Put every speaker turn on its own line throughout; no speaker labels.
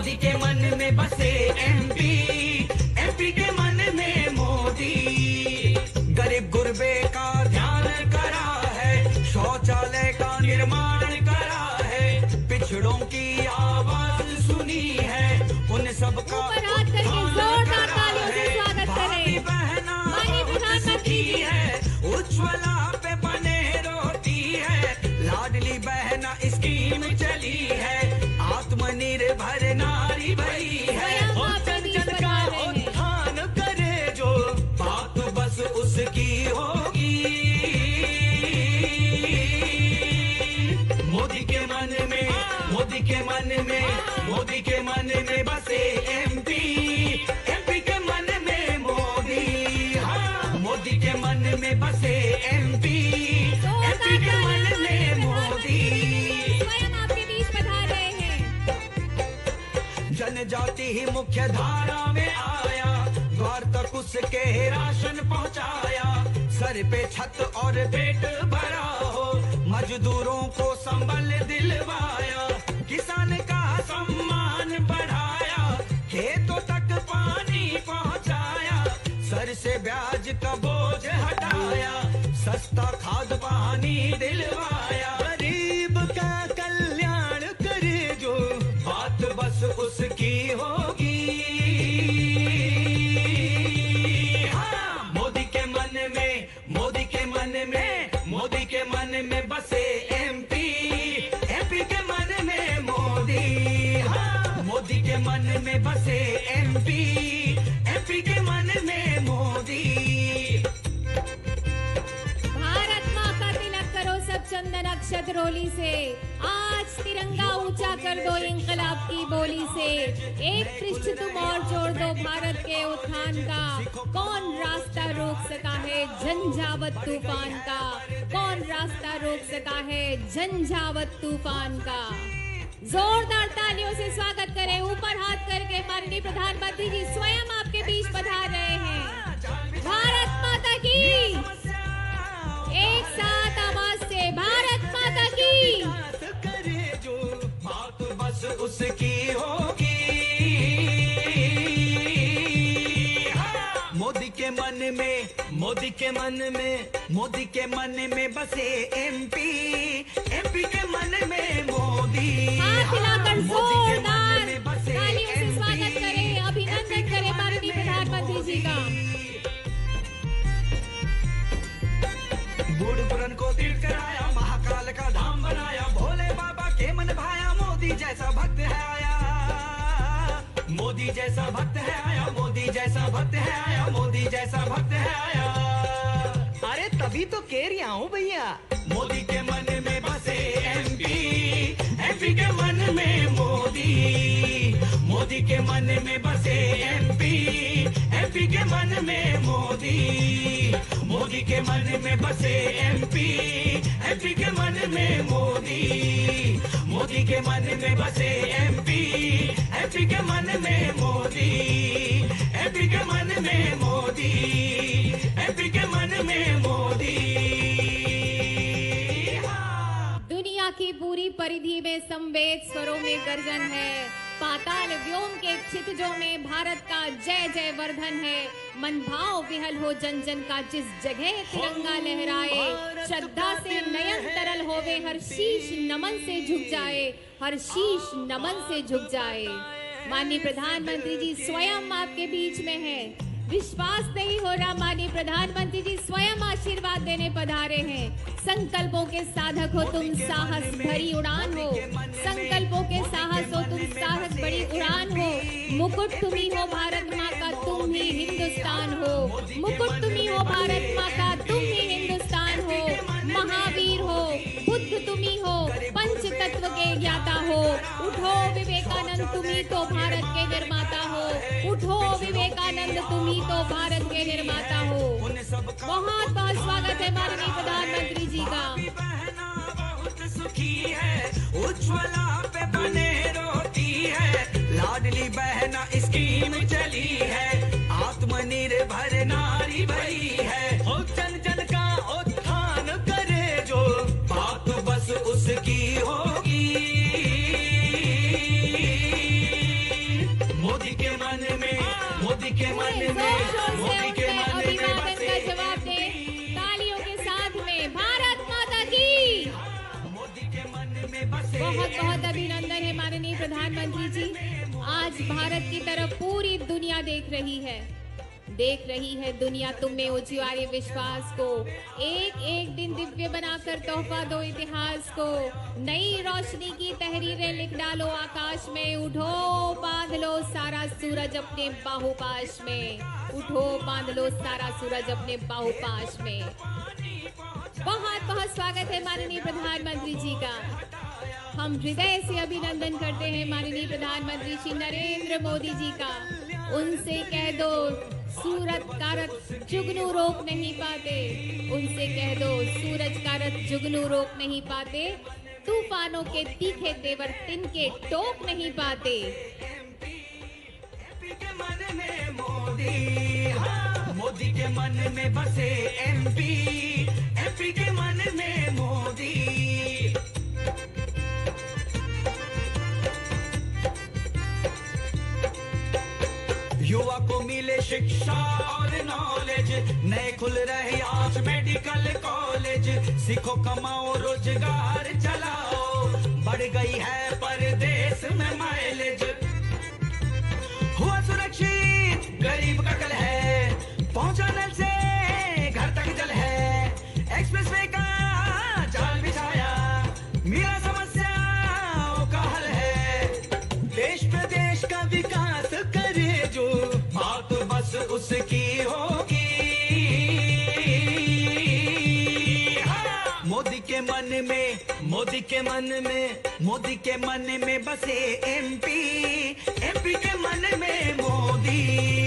मोदी के मन में बसे एमपी, एमपी के मन में मोदी। गरीब गुरबे का ध्यान करा है, शौचालय का निर्माण करा है, पिछड़ों की आवाज सुनी है, उन सबका
जोरदार तालियों से स्वागत
भाभी
करें
बहना
माननीय प्रधानमंत्री जी।
है, उज्ज्वला पे बने रोती है, लाडली बहना स्कीम चली है, आत्मनिर्भर नारी भई है। जन जन का उत्थान करे जो, बात बस उसकी होगी। मोदी के मन में, मोदी के मन में, मोदी के मन में बसे एमपी, एमपी के मन में मोदी। हाँ, मोदी के मन में बसे एमपी, एमपी के मन में मोदी।
स्वयं आपके बीच पधार रहे हैं।
जनजाति ही मुख्य धारा में आया, द्वार तक उसके राशन पहुंचाया, सर पे छत और पेट भरा हो, मजदूरों को संबल दिलवाया, किसान का सम्मान बढ़ाया, खेतों तक पानी पहुंचाया, सर से ब्याज का बोझ हटाया, सस्ता खाद पानी दिलवाया, गरीब का कल्याण करे जो, बात बस उसकी होगी। हाँ, मोदी के मन में, मोदी के मन में, मोदी के मन में बसे एमपी, एमपी के मन में मोदी। हाँ, मोदी के मन में बसे एमपी, एमपी के मन में मोदी।
भारत माँ का तिलक करो सब चंदन अक्षत रोली से, आज तिरंगा ऊंचा कर दो इंकलाब की बोली से, एक पृष्ठ तुम और जोड़ दो भारत के उत्थान का, कौन रास्ता रोक सका है झंझावत तूफान का, कौन रास्ता रोक सका है झंझावत तूफान का। जोरदार तालियों से स्वागत करें, ऊपर हाथ करके माननीय प्रधानमंत्री जी स्वयं आपके बीच पधार रहे हैं। भारत माता की, एक साथ आवाज से भारत माता की।
करे जो, बात बस उसकी होगी। हाँ, मोदी के मन में, मोदी के मन में, मोदी के मन में बसे एमपी, एमपी के मन में मोदी।
हाथ हिलाकर
मोदी के मन
जोरदार
में बसे
तालियों से स्वागत
एमपी,
करें, अभिनंदन करें माननीय प्रधानमंत्री जी का।
बूढ़ पुरन को तीर्थ कराया, महाकाल का धाम बनाया, भोले बाबा के मन भाया, मोदी जैसा भक्त है आया, मोदी जैसा भक्त है आया, मोदी जैसा भक्त है आया, मोदी जैसा भक्त है आया।
अरे तभी तो कह रही हूँ भैया,
मोदी के मन में बसे एमपी, एमपी के मन में मोदी। मोदी के मन में बसे एमपी, एमपी के मन में मोदी। मोदी के मन में बसे एमपी, एमपी के मन में मोदी। मोदी के मन में बसे एमपी, एमपी के मन में मोदी। एमपी के मन में मोदी, एमपी के मन में मोदी।
दुनिया की पूरी परिधि में संवेद स्वरों में गर्जन है, पाताल व्योम के क्षितिजों में भारत का जय जय वर्धन है। मन भाव विहल हो जन जन का, जिस जगह तिरंगा लहराए, श्रद्धा से नयन तरल होवे, हर शीश नमन से झुक जाए, हर शीश नमन से झुक जाए। माननीय प्रधानमंत्री जी स्वयं आपके बीच में हैं। विश्वास नहीं हो रहा, माननीय प्रधानमंत्री जी स्वयं आशीर्वाद देने पधारे हैं। संकल्पों के साधक हो तुम, साहस भरी उड़ान हो, संकल्पों के साहस हो तुम, साहस बड़ी उड़ान हो। मुकुट तुम्ही हो भारत माँ का, तुम ही हिंदुस्तान हो। मुकुट तुम्ही हो भारत माँ का, तुम ही हिंदुस्तान हो। महावीर हो, बुद्ध तुम्ही हो, पंच तत्व के ज्ञाता हो। उठो विवेकानंद, तुम्ही तो भारत के निर्माता हो। उठो विवेकानंद, तुम्ही तो भारत के निर्माता हो। बहुत बहुत स्वागत है माननीय प्रधानमंत्री जी का।
बहुत सुखी है, उज्ज्वला पे बने रोती है, लाडली बहना स्कीम चली है, आत्मनिर्भर नारी भई है। जन जन का उत्थान करे जो, बात बस उसकी होगी।
बहुत बहुत अभिनंदन है माननीय प्रधानमंत्री जी। आज भारत की तरफ पूरी दुनिया देख रही है दुनिया तुम में उजियारे विश्वास को। एक एक दिन दिव्य बनाकर तोहफा दो इतिहास को। नई रोशनी की तहरीरें लिख डालो आकाश में। उठो बांध लो सारा सूरज अपने बाहुपाश में। उठो बांध लो सारा सूरज अपने बाहुपाश में। बहुत बहुत स्वागत है माननीय प्रधानमंत्री जी का। हम हृदय से अभिनंदन करते हैं माननीय प्रधानमंत्री श्री नरेंद्र मोदी जी का। उनसे कह दो सूरज का रथ जुगनू रोक नहीं पाते। उनसे कह दो सूरज का रथ जुगनू रोक नहीं पाते। तूफानों के तीखे तेवर तिनके टोक नहीं पाते।
मोदी के मन में बसे एमपी के मन में मोदी। युवा को मिले शिक्षा और नॉलेज। नए खुल रहे आज मेडिकल कॉलेज। सीखो कमाओ रोजगार चलाओ। बढ़ गई है परदेश में माइलेज। हुआ सुरक्षित गरीब का कल है। पहुंचा नल से घर तक जल है। एक्सप्रेसवे का जाल बिछाया। मिला समस्याओं का हल है। देश प्रदेश का विकास करे जो बात बस उसकी होगी। मोदी के मन में बसे एमपी के मन में मोदी।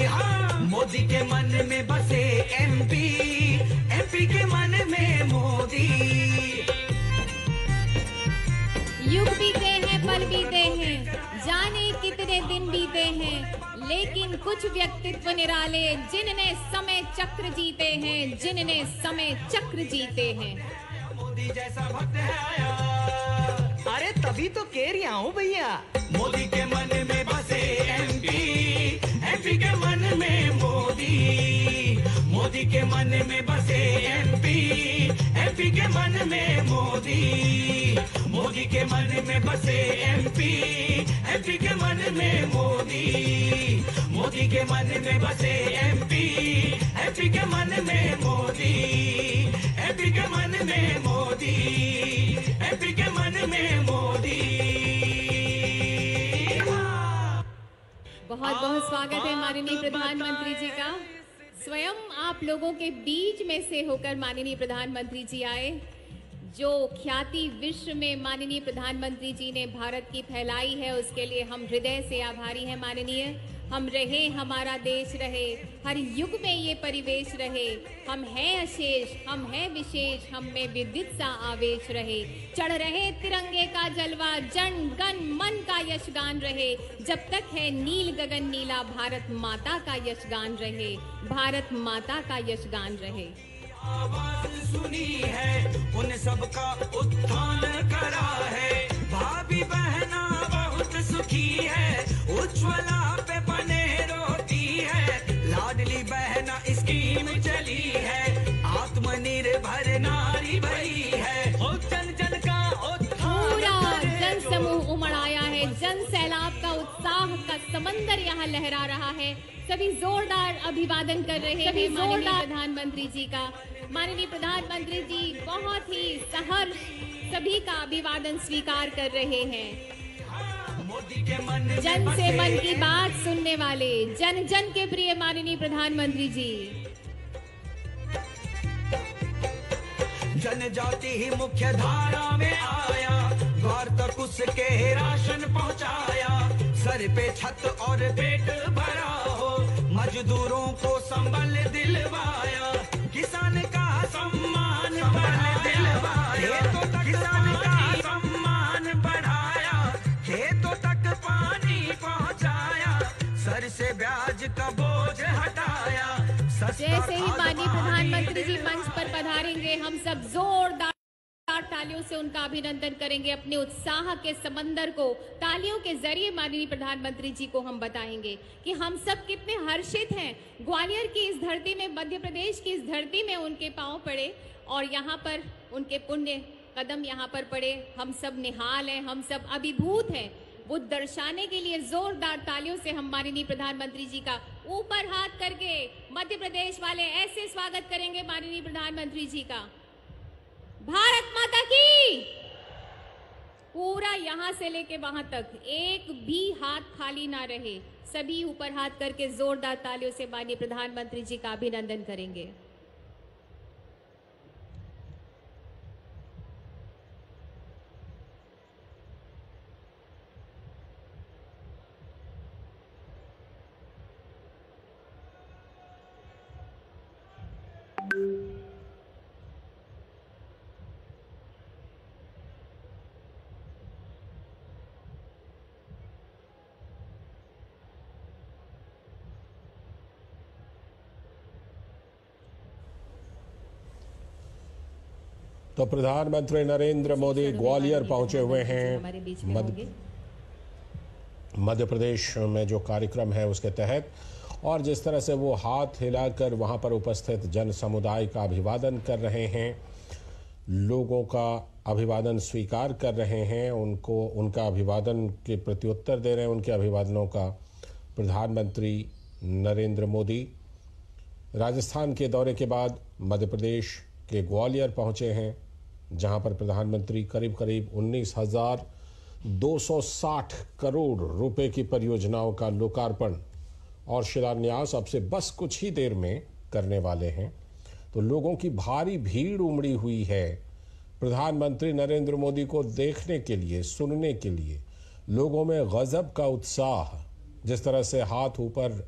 हाँ, मोदी के मन में बसे एमपी के मन में मोदी।
युग बीते हैं पल बीते हैं जाने कितने दिन बीते हैं। लेकिन कुछ व्यक्तित्व निराले जिनने समय चक्र जीते हैं।
मोदी जैसा भक्त है आया।
अरे तभी तो कह रही हूँ भैया।
मोदी के मन में बसे एमपी के मन में मोदी। मोदी के मन में बसे एमपी के मन में मोदी। मोदी के मन में बसे एमपी के मन में मोदी। मोदी के मन में बसे एमपी के मन में मोदी। एमपी के मन में मोदी। एमपी के मन में मोदी।
बहुत बहुत स्वागत है माननीय प्रधानमंत्री जी का। स्वयं आप लोगों के बीच में से होकर माननीय प्रधानमंत्री जी आए। जो ख्याति विश्व में माननीय प्रधानमंत्री जी ने भारत की फैलाई है उसके लिए हम हृदय से आभारी हैं माननीय। हम रहे हमारा देश रहे, हर युग में ये परिवेश रहे। हम हैं अशेष, हम हैं विशेष, हम में विद्युत सा आवेश रहे। चढ़ रहे तिरंगे का जलवा, जन गण मन का यशगान रहे। जब तक है नील गगन नीला, भारत माता का यशगान रहे। भारत माता का यशगान रहे।
आवाज सुनी है उन सबका उत्थान करा है। भाभी बहना बहुत सुखी है। उज्ज्वला पे बने रोती है। लाडली बहना स्कीम चली है। आत्मनिर्भर नारी भई है। जन जन का
पूरा जन समूह उमड़ आया है। जन सैलाब का उत्साह का समंदर यहाँ लहरा रहा है। सभी जोरदार अभिवादन कर रहे हैं माननीय प्रधानमंत्री जी का। माननीय प्रधानमंत्री जी बहुत ही सहर्ष सभी का अभिवादन स्वीकार कर रहे हैं। जन से मन की बात सुनने वाले, जन जन के प्रिय माननीय प्रधानमंत्री जी।
जनजाति ही मुख्य धारा में आया। द्वार तक उसके राशन पहुंचाया। सर पे छत और पेट भरा हो। मजदूरों को संबल दिलवाया। किसान का सम्मान दिलवाया। किसान का सम्मान बढ़ाया। खेतों तक पानी पहुंचाया। सर से ब्याज का बोझ हटाया।
जैसे ही माननीय प्रधानमंत्री जी मंच पर पधारेंगे हम सब जोरदार तालियों से उनका अभिनंदन करेंगे। अपने उत्साह के समंदर को तालियों के जरिए माननीय प्रधानमंत्री जी को हम बताएंगे कि हम सब कितने हर्षित हैं। ग्वालियर की इस धरती में, मध्य प्रदेश की इस धरती में उनके पांव पड़े और यहाँ पर उनके पुण्य कदम यहाँ पर पड़े, हम सब निहाल हैं, हम सब अभिभूत हैं। वो दर्शाने के लिए जोरदार तालियों से हम माननीय प्रधानमंत्री जी का ऊपर हाथ करके मध्य प्रदेश वाले ऐसे स्वागत करेंगे माननीय प्रधानमंत्री जी का। भारत माता की। पूरा यहाँ से लेके वहां तक एक भी हाथ खाली ना रहे, सभी ऊपर हाथ करके जोरदार तालियों से माननीय प्रधानमंत्री जी का अभिनंदन करेंगे।
तो प्रधानमंत्री नरेंद्र मोदी ग्वालियर पहुंचे हुए हैं। मध्य प्रदेश में जो कार्यक्रम है उसके तहत, और जिस तरह से वो हाथ हिलाकर वहां पर उपस्थित जन समुदाय का अभिवादन कर रहे हैं, लोगों का अभिवादन स्वीकार कर रहे हैं, उनको उनका अभिवादन के प्रत्युत्तर दे रहे हैं, उनके अभिवादनों का। प्रधानमंत्री नरेंद्र मोदी राजस्थान के दौरे के बाद मध्य प्रदेश के ग्वालियर पहुंचे हैं, जहां पर प्रधानमंत्री करीब 19,260 करोड़ रुपए की परियोजनाओं का लोकार्पण और शिलान्यास अब से बस कुछ ही देर में करने वाले हैं। तो लोगों की भारी भीड़ उमड़ी हुई है प्रधानमंत्री नरेंद्र मोदी को देखने के लिए, सुनने के लिए। लोगों में गजब का उत्साह, जिस तरह से हाथ ऊपर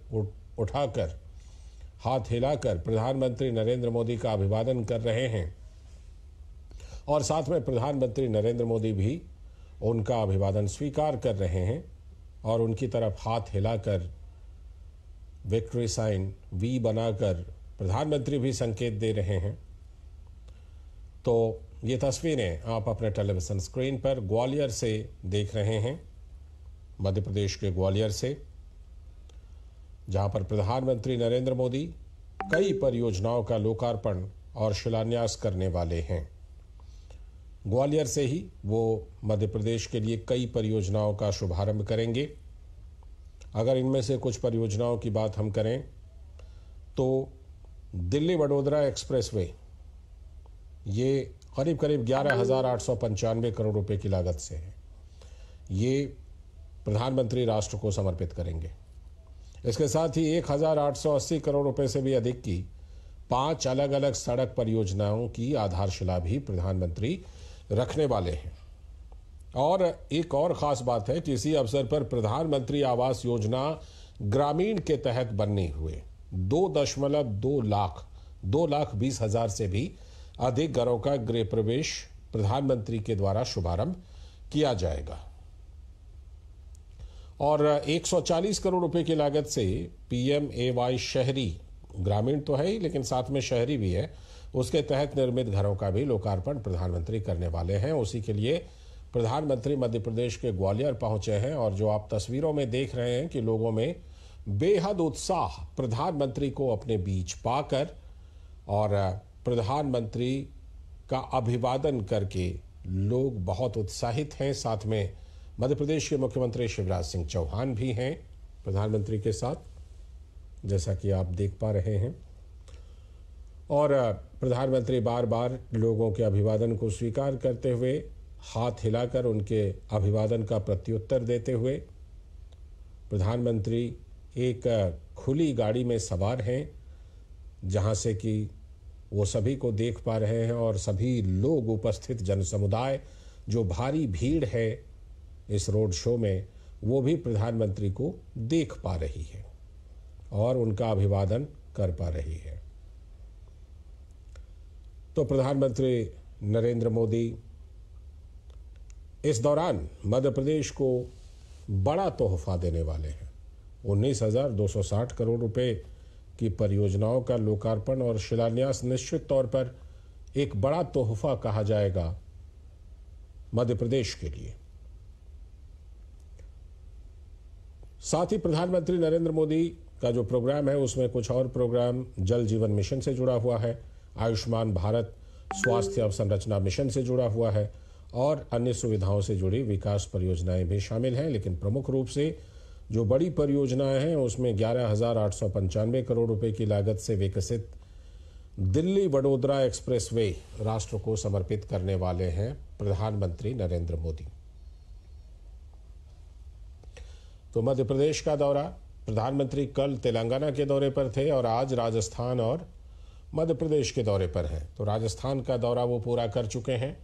उठाकर, हाथ हिलाकर प्रधानमंत्री नरेंद्र मोदी का अभिवादन कर रहे हैं, और साथ में प्रधानमंत्री नरेंद्र मोदी भी उनका अभिवादन स्वीकार कर रहे हैं और उनकी तरफ हाथ हिलाकर विक्ट्री साइन वी बनाकर प्रधानमंत्री भी संकेत दे रहे हैं। तो ये तस्वीरें आप अपने टेलीविजन स्क्रीन पर ग्वालियर से देख रहे हैं, मध्य प्रदेश के ग्वालियर से, जहां पर प्रधानमंत्री नरेंद्र मोदी कई परियोजनाओं का लोकार्पण और शिलान्यास करने वाले हैं। ग्वालियर से ही वो मध्य प्रदेश के लिए कई परियोजनाओं का शुभारंभ करेंगे। अगर इनमें से कुछ परियोजनाओं की बात हम करें तो दिल्ली वडोदरा एक्सप्रेसवे, ये करीब 11,895 करोड़ रुपए की लागत से है। ये प्रधानमंत्री राष्ट्र को समर्पित करेंगे। इसके साथ ही 1,880 करोड़ रुपए से भी अधिक की 5 अलग अलग सड़क परियोजनाओं की आधारशिला भी प्रधानमंत्री रखने वाले हैं। और एक और खास बात है कि इसी अवसर पर प्रधानमंत्री आवास योजना ग्रामीण के तहत बनने हुए 2,20,000 से भी अधिक घरों का गृह प्रवेश प्रधानमंत्री के द्वारा शुभारंभ किया जाएगा। और 140 करोड़ रुपए की लागत से PMAY शहरी, ग्रामीण तो है ही लेकिन साथ में शहरी भी है, उसके तहत निर्मित घरों का भी लोकार्पण प्रधानमंत्री करने वाले हैं। उसी के लिए प्रधानमंत्री मध्य प्रदेश के ग्वालियर पहुंचे हैं, और जो आप तस्वीरों में देख रहे हैं कि लोगों में बेहद उत्साह प्रधानमंत्री को अपने बीच पाकर और प्रधानमंत्री का अभिवादन करके लोग बहुत उत्साहित हैं। साथ में मध्य प्रदेश के मुख्यमंत्री शिवराज सिंह चौहान भी हैं प्रधानमंत्री के साथ, जैसा कि आप देख पा रहे हैं। और प्रधानमंत्री बार बार लोगों के अभिवादन को स्वीकार करते हुए, हाथ हिलाकर उनके अभिवादन का प्रत्युत्तर देते हुए, प्रधानमंत्री एक खुली गाड़ी में सवार हैं, जहां से कि वो सभी को देख पा रहे हैं, और सभी लोग, उपस्थित जन समुदाय, जो भारी भीड़ है इस रोड शो में, वो भी प्रधानमंत्री को देख पा रही है और उनका अभिवादन कर पा रही है। तो प्रधानमंत्री नरेंद्र मोदी इस दौरान मध्य प्रदेश को बड़ा तोहफा देने वाले हैं। 19,260 करोड़ रुपए की परियोजनाओं का लोकार्पण और शिलान्यास निश्चित तौर पर एक बड़ा तोहफा कहा जाएगा मध्य प्रदेश के लिए। साथ ही प्रधानमंत्री नरेंद्र मोदी का जो प्रोग्राम है उसमें कुछ और प्रोग्राम जल जीवन मिशन से जुड़ा हुआ है, आयुष्मान भारत स्वास्थ्य अवसंरचना मिशन से जुड़ा हुआ है और अन्य सुविधाओं से जुड़ी विकास परियोजनाएं भी शामिल हैं। लेकिन प्रमुख रूप से जो बड़ी परियोजनाएं हैं उसमें 11,895 करोड़ रुपए की लागत से विकसित दिल्ली वडोदरा एक्सप्रेसवे राष्ट्र को समर्पित करने वाले हैं प्रधानमंत्री नरेंद्र मोदी। तो मध्य प्रदेश का दौरा, प्रधानमंत्री कल तेलंगाना के दौरे पर थे और आज राजस्थान और मध्य प्रदेश के दौरे पर हैं। तो राजस्थान का दौरा वो पूरा कर चुके हैं।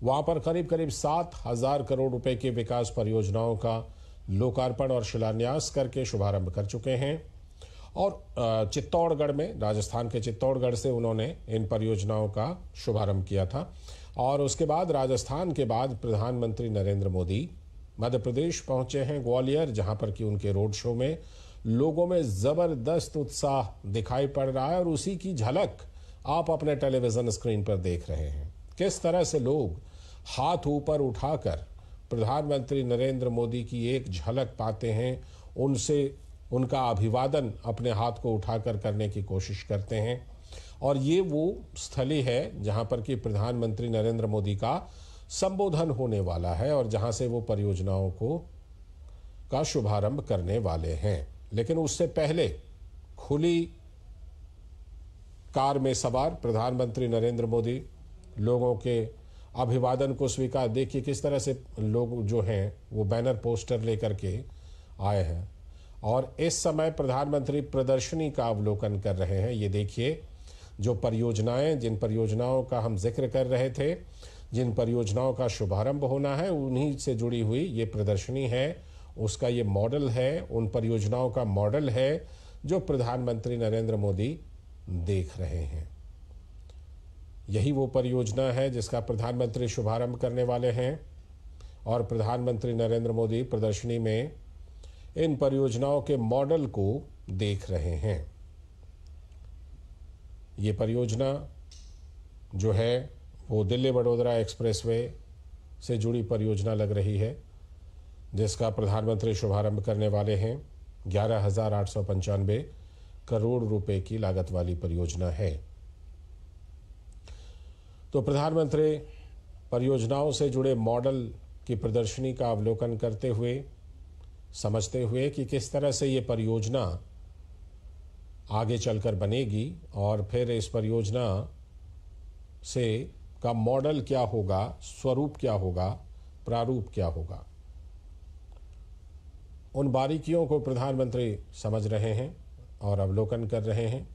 वहां पर करीब करीब 7,000 करोड़ रुपए की विकास परियोजनाओं का लोकार्पण और शिलान्यास करके शुभारंभ कर चुके हैं। और चित्तौड़गढ़ में, राजस्थान के चित्तौड़गढ़ से उन्होंने इन परियोजनाओं का शुभारंभ किया था। और उसके बाद राजस्थान के बाद प्रधानमंत्री नरेंद्र मोदी मध्य प्रदेश पहुंचे हैं ग्वालियर, जहां पर कि उनके रोड शो में लोगों में जबरदस्त उत्साह दिखाई पड़ रहा है और उसी की झलक आप अपने टेलीविजन स्क्रीन पर देख रहे हैं। किस तरह से लोग हाथ ऊपर उठाकर प्रधानमंत्री नरेंद्र मोदी की एक झलक पाते हैं, उनसे उनका अभिवादन अपने हाथ को उठाकर करने की कोशिश करते हैं। और ये वो स्थली है जहां पर कि प्रधानमंत्री नरेंद्र मोदी का संबोधन होने वाला है और जहां से वो परियोजनाओं का शुभारंभ करने वाले हैं। लेकिन उससे पहले खुली कार में सवार प्रधानमंत्री नरेंद्र मोदी लोगों के अभिवादन को स्वीकार, देखिए किस तरह से लोग जो हैं वो बैनर पोस्टर लेकर के आए हैं। और इस समय प्रधानमंत्री प्रदर्शनी का अवलोकन कर रहे हैं। ये देखिए जो परियोजनाएं, जिन परियोजनाओं का हम जिक्र कर रहे थे, जिन परियोजनाओं का शुभारंभ होना है, उन्हीं से जुड़ी हुई ये प्रदर्शनी है। उसका ये मॉडल है, उन परियोजनाओं का मॉडल है जो प्रधानमंत्री नरेंद्र मोदी देख रहे हैं। यही वो परियोजना है जिसका प्रधानमंत्री शुभारंभ करने वाले हैं। और प्रधानमंत्री नरेंद्र मोदी प्रदर्शनी में इन परियोजनाओं के मॉडल को देख रहे हैं। ये परियोजना जो है वो दिल्ली वडोदरा एक्सप्रेसवे से जुड़ी परियोजना लग रही है, जिसका प्रधानमंत्री शुभारंभ करने वाले हैं। 11,895 करोड़ रुपए की लागत वाली परियोजना है। तो प्रधानमंत्री परियोजनाओं से जुड़े मॉडल की प्रदर्शनी का अवलोकन करते हुए, समझते हुए कि किस तरह से ये परियोजना आगे चलकर बनेगी और फिर इस परियोजना से का मॉडल क्या होगा, स्वरूप क्या होगा, प्रारूप क्या होगा, उन बारीकियों को प्रधानमंत्री समझ रहे हैं और अवलोकन कर रहे हैं।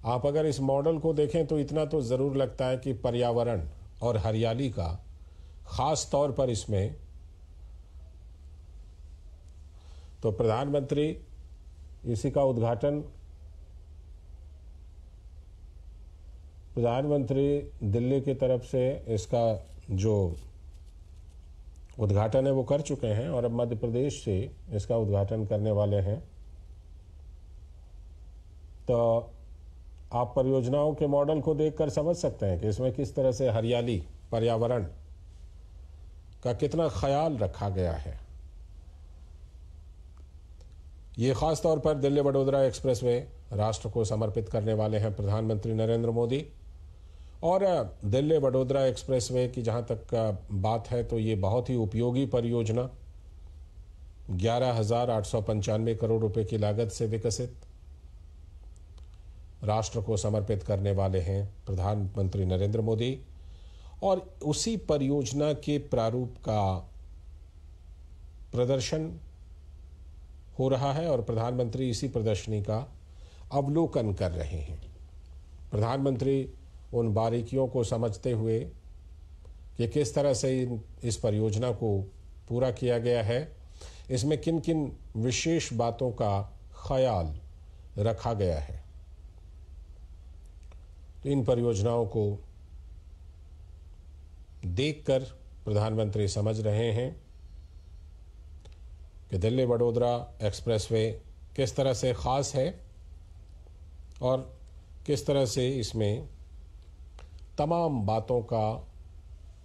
आप अगर इस मॉडल को देखें तो इतना तो जरूर लगता है कि पर्यावरण और हरियाली का खास तौर पर इसमें, तो प्रधानमंत्री इसी का उद्घाटन, प्रधानमंत्री दिल्ली की तरफ से इसका जो उद्घाटन है वो कर चुके हैं और अब मध्य प्रदेश से इसका उद्घाटन करने वाले हैं। तो आप परियोजनाओं के मॉडल को देखकर समझ सकते हैं कि इसमें किस तरह से हरियाली, पर्यावरण का कितना ख्याल रखा गया है। ये खास तौर पर दिल्ली वडोदरा एक्सप्रेसवे राष्ट्र को समर्पित करने वाले हैं प्रधानमंत्री नरेंद्र मोदी। और दिल्ली वडोदरा एक्सप्रेसवे की जहां तक बात है तो ये बहुत ही उपयोगी परियोजना 11,895 करोड़ रुपए की लागत से विकसित राष्ट्र को समर्पित करने वाले हैं प्रधानमंत्री नरेंद्र मोदी। और उसी परियोजना के प्रारूप का प्रदर्शन हो रहा है और प्रधानमंत्री इसी प्रदर्शनी का अवलोकन कर रहे हैं। प्रधानमंत्री उन बारीकियों को समझते हुए कि किस तरह से इस परियोजना को पूरा किया गया है, इसमें किन किन विशेष बातों का ख्याल रखा गया है, तो इन परियोजनाओं को देखकर प्रधानमंत्री समझ रहे हैं कि दिल्ली वडोदरा एक्सप्रेसवे किस तरह से ख़ास है और किस तरह से इसमें तमाम बातों का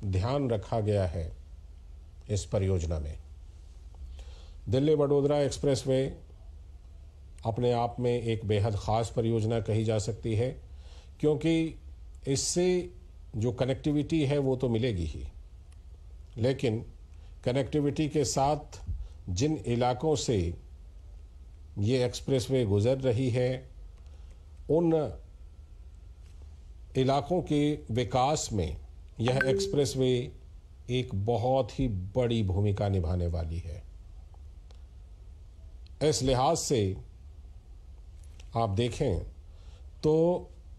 ध्यान रखा गया है। इस परियोजना में दिल्ली वडोदरा एक्सप्रेसवे अपने आप में एक बेहद ख़ास परियोजना कही जा सकती है, क्योंकि इससे जो कनेक्टिविटी है वो तो मिलेगी ही, लेकिन कनेक्टिविटी के साथ जिन इलाकों से ये एक्सप्रेसवे गुजर रही है उन इलाकों के विकास में यह एक्सप्रेसवे एक बहुत ही बड़ी भूमिका निभाने वाली है। इस लिहाज से आप देखें तो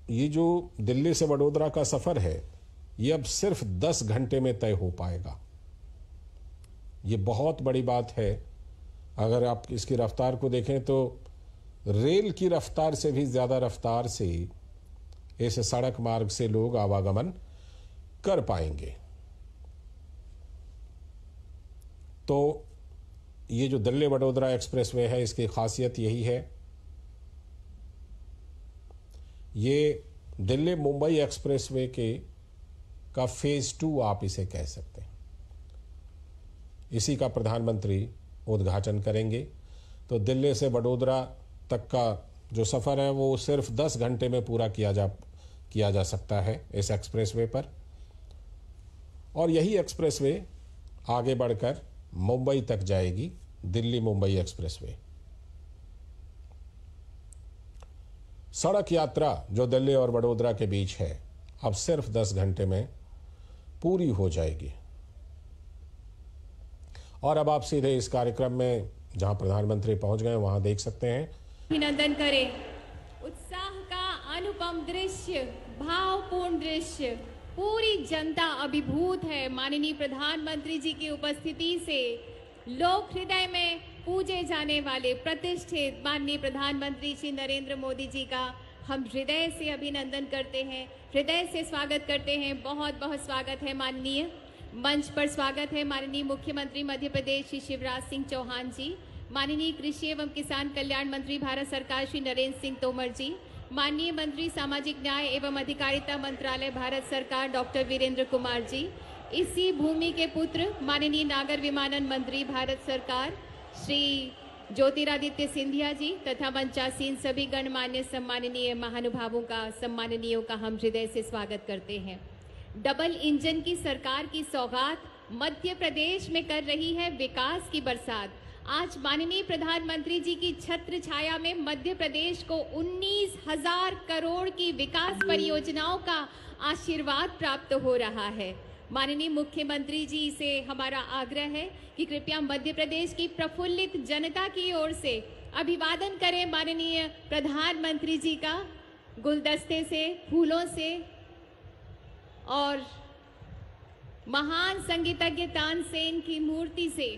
ये जो दिल्ली से वडोदरा का सफ़र है ये अब सिर्फ 10 घंटे में तय हो पाएगा। ये बहुत बड़ी बात है। अगर आप इसकी रफ्तार को देखें तो रेल की रफ्तार से भी ज़्यादा रफ्तार से इस सड़क मार्ग से लोग आवागमन कर पाएंगे। तो ये जो दिल्ली वडोदरा एक्सप्रेसवे है इसकी खासियत यही है, ये दिल्ली मुंबई एक्सप्रेसवे का फेज 2 आप इसे कह सकते हैं। इसी का प्रधानमंत्री उद्घाटन करेंगे। तो दिल्ली से वडोदरा तक का जो सफ़र है वो सिर्फ 10 घंटे में पूरा किया जा सकता है इस एक्सप्रेसवे पर। और यही एक्सप्रेसवे आगे बढ़कर मुंबई तक जाएगी, दिल्ली मुंबई एक्सप्रेसवे। सड़क यात्रा जो दिल्ली और वडोदरा के बीच है अब सिर्फ 10 घंटे में पूरी हो जाएगी। और अब आप सीधे इस कार्यक्रम में जहां प्रधानमंत्री पहुंच गए वहां देख सकते हैं।
अभिनंदन करें। उत्साह का अनुपम दृश्य, भावपूर्ण दृश्य, पूरी जनता अभिभूत है माननीय प्रधानमंत्री जी की उपस्थिति से। लोक हृदय में पूजे जाने वाले प्रतिष्ठित माननीय प्रधानमंत्री श्री नरेंद्र मोदी जी का हम हृदय से अभिनंदन करते हैं, हृदय से स्वागत करते हैं। बहुत बहुत स्वागत है माननीय। मंच पर स्वागत है माननीय मुख्यमंत्री मध्य प्रदेश श्री शिवराज सिंह चौहान जी, माननीय कृषि एवं किसान कल्याण मंत्री भारत सरकार श्री नरेंद्र सिंह तोमर जी, माननीय मंत्री सामाजिक न्याय एवं अधिकारिता मंत्रालय भारत सरकार डॉक्टर वीरेंद्र कुमार जी, इसी भूमि के पुत्र माननीय नागर विमानन मंत्री भारत सरकार श्री ज्योतिरादित्य सिंधिया जी तथा मंचासीन सभी गणमान्य सम्माननीय महानुभावों का, सम्माननीयों का हम हृदय से स्वागत करते हैं। डबल इंजन की सरकार की सौगात मध्य प्रदेश में कर रही है विकास की बरसात। आज माननीय प्रधानमंत्री जी की छत्र छाया में मध्य प्रदेश को 19,000 करोड़ की विकास परियोजनाओं का आशीर्वाद प्राप्त हो रहा है। माननीय मुख्यमंत्री जी से हमारा आग्रह है कि कृपया मध्य प्रदेश की प्रफुल्लित जनता की ओर से अभिवादन करें माननीय प्रधानमंत्री जी का, गुलदस्ते से, फूलों से। और महान संगीतज्ञ तानसेन की मूर्ति से,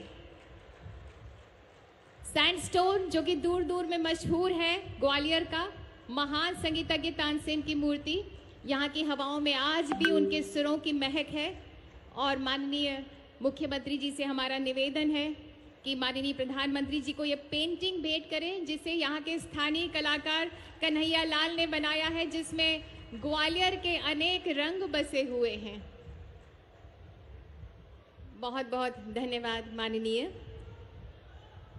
सैंडस्टोन जो कि दूर दूर में मशहूर है, ग्वालियर का महान संगीतज्ञ तानसेन की मूर्ति, यहाँ की हवाओं में आज भी उनके सुरों की महक है। और माननीय मुख्यमंत्री जी से हमारा निवेदन है कि माननीय प्रधानमंत्री जी को ये पेंटिंग भेंट करें जिसे यहाँ के स्थानीय कलाकार कन्हैया लाल ने बनाया है, जिसमें ग्वालियर के अनेक रंग बसे हुए हैं। बहुत बहुत धन्यवाद माननीय।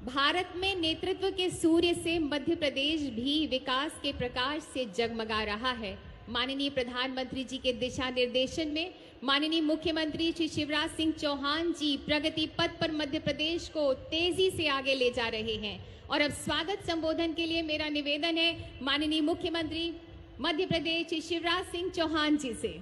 भारत में नेतृत्व के सूर्य से मध्य प्रदेश भी विकास के प्रकाश से जगमगा रहा है। माननीय प्रधानमंत्री जी के दिशा निर्देशन में माननीय मुख्यमंत्री श्री शिवराज सिंह चौहान जी प्रगति पथ पर मध्य प्रदेश को तेजी से आगे ले जा रहे हैं। और अब स्वागत संबोधन के लिए मेरा निवेदन है माननीय मुख्यमंत्री मध्य प्रदेश श्री शिवराज सिंह चौहान जी से।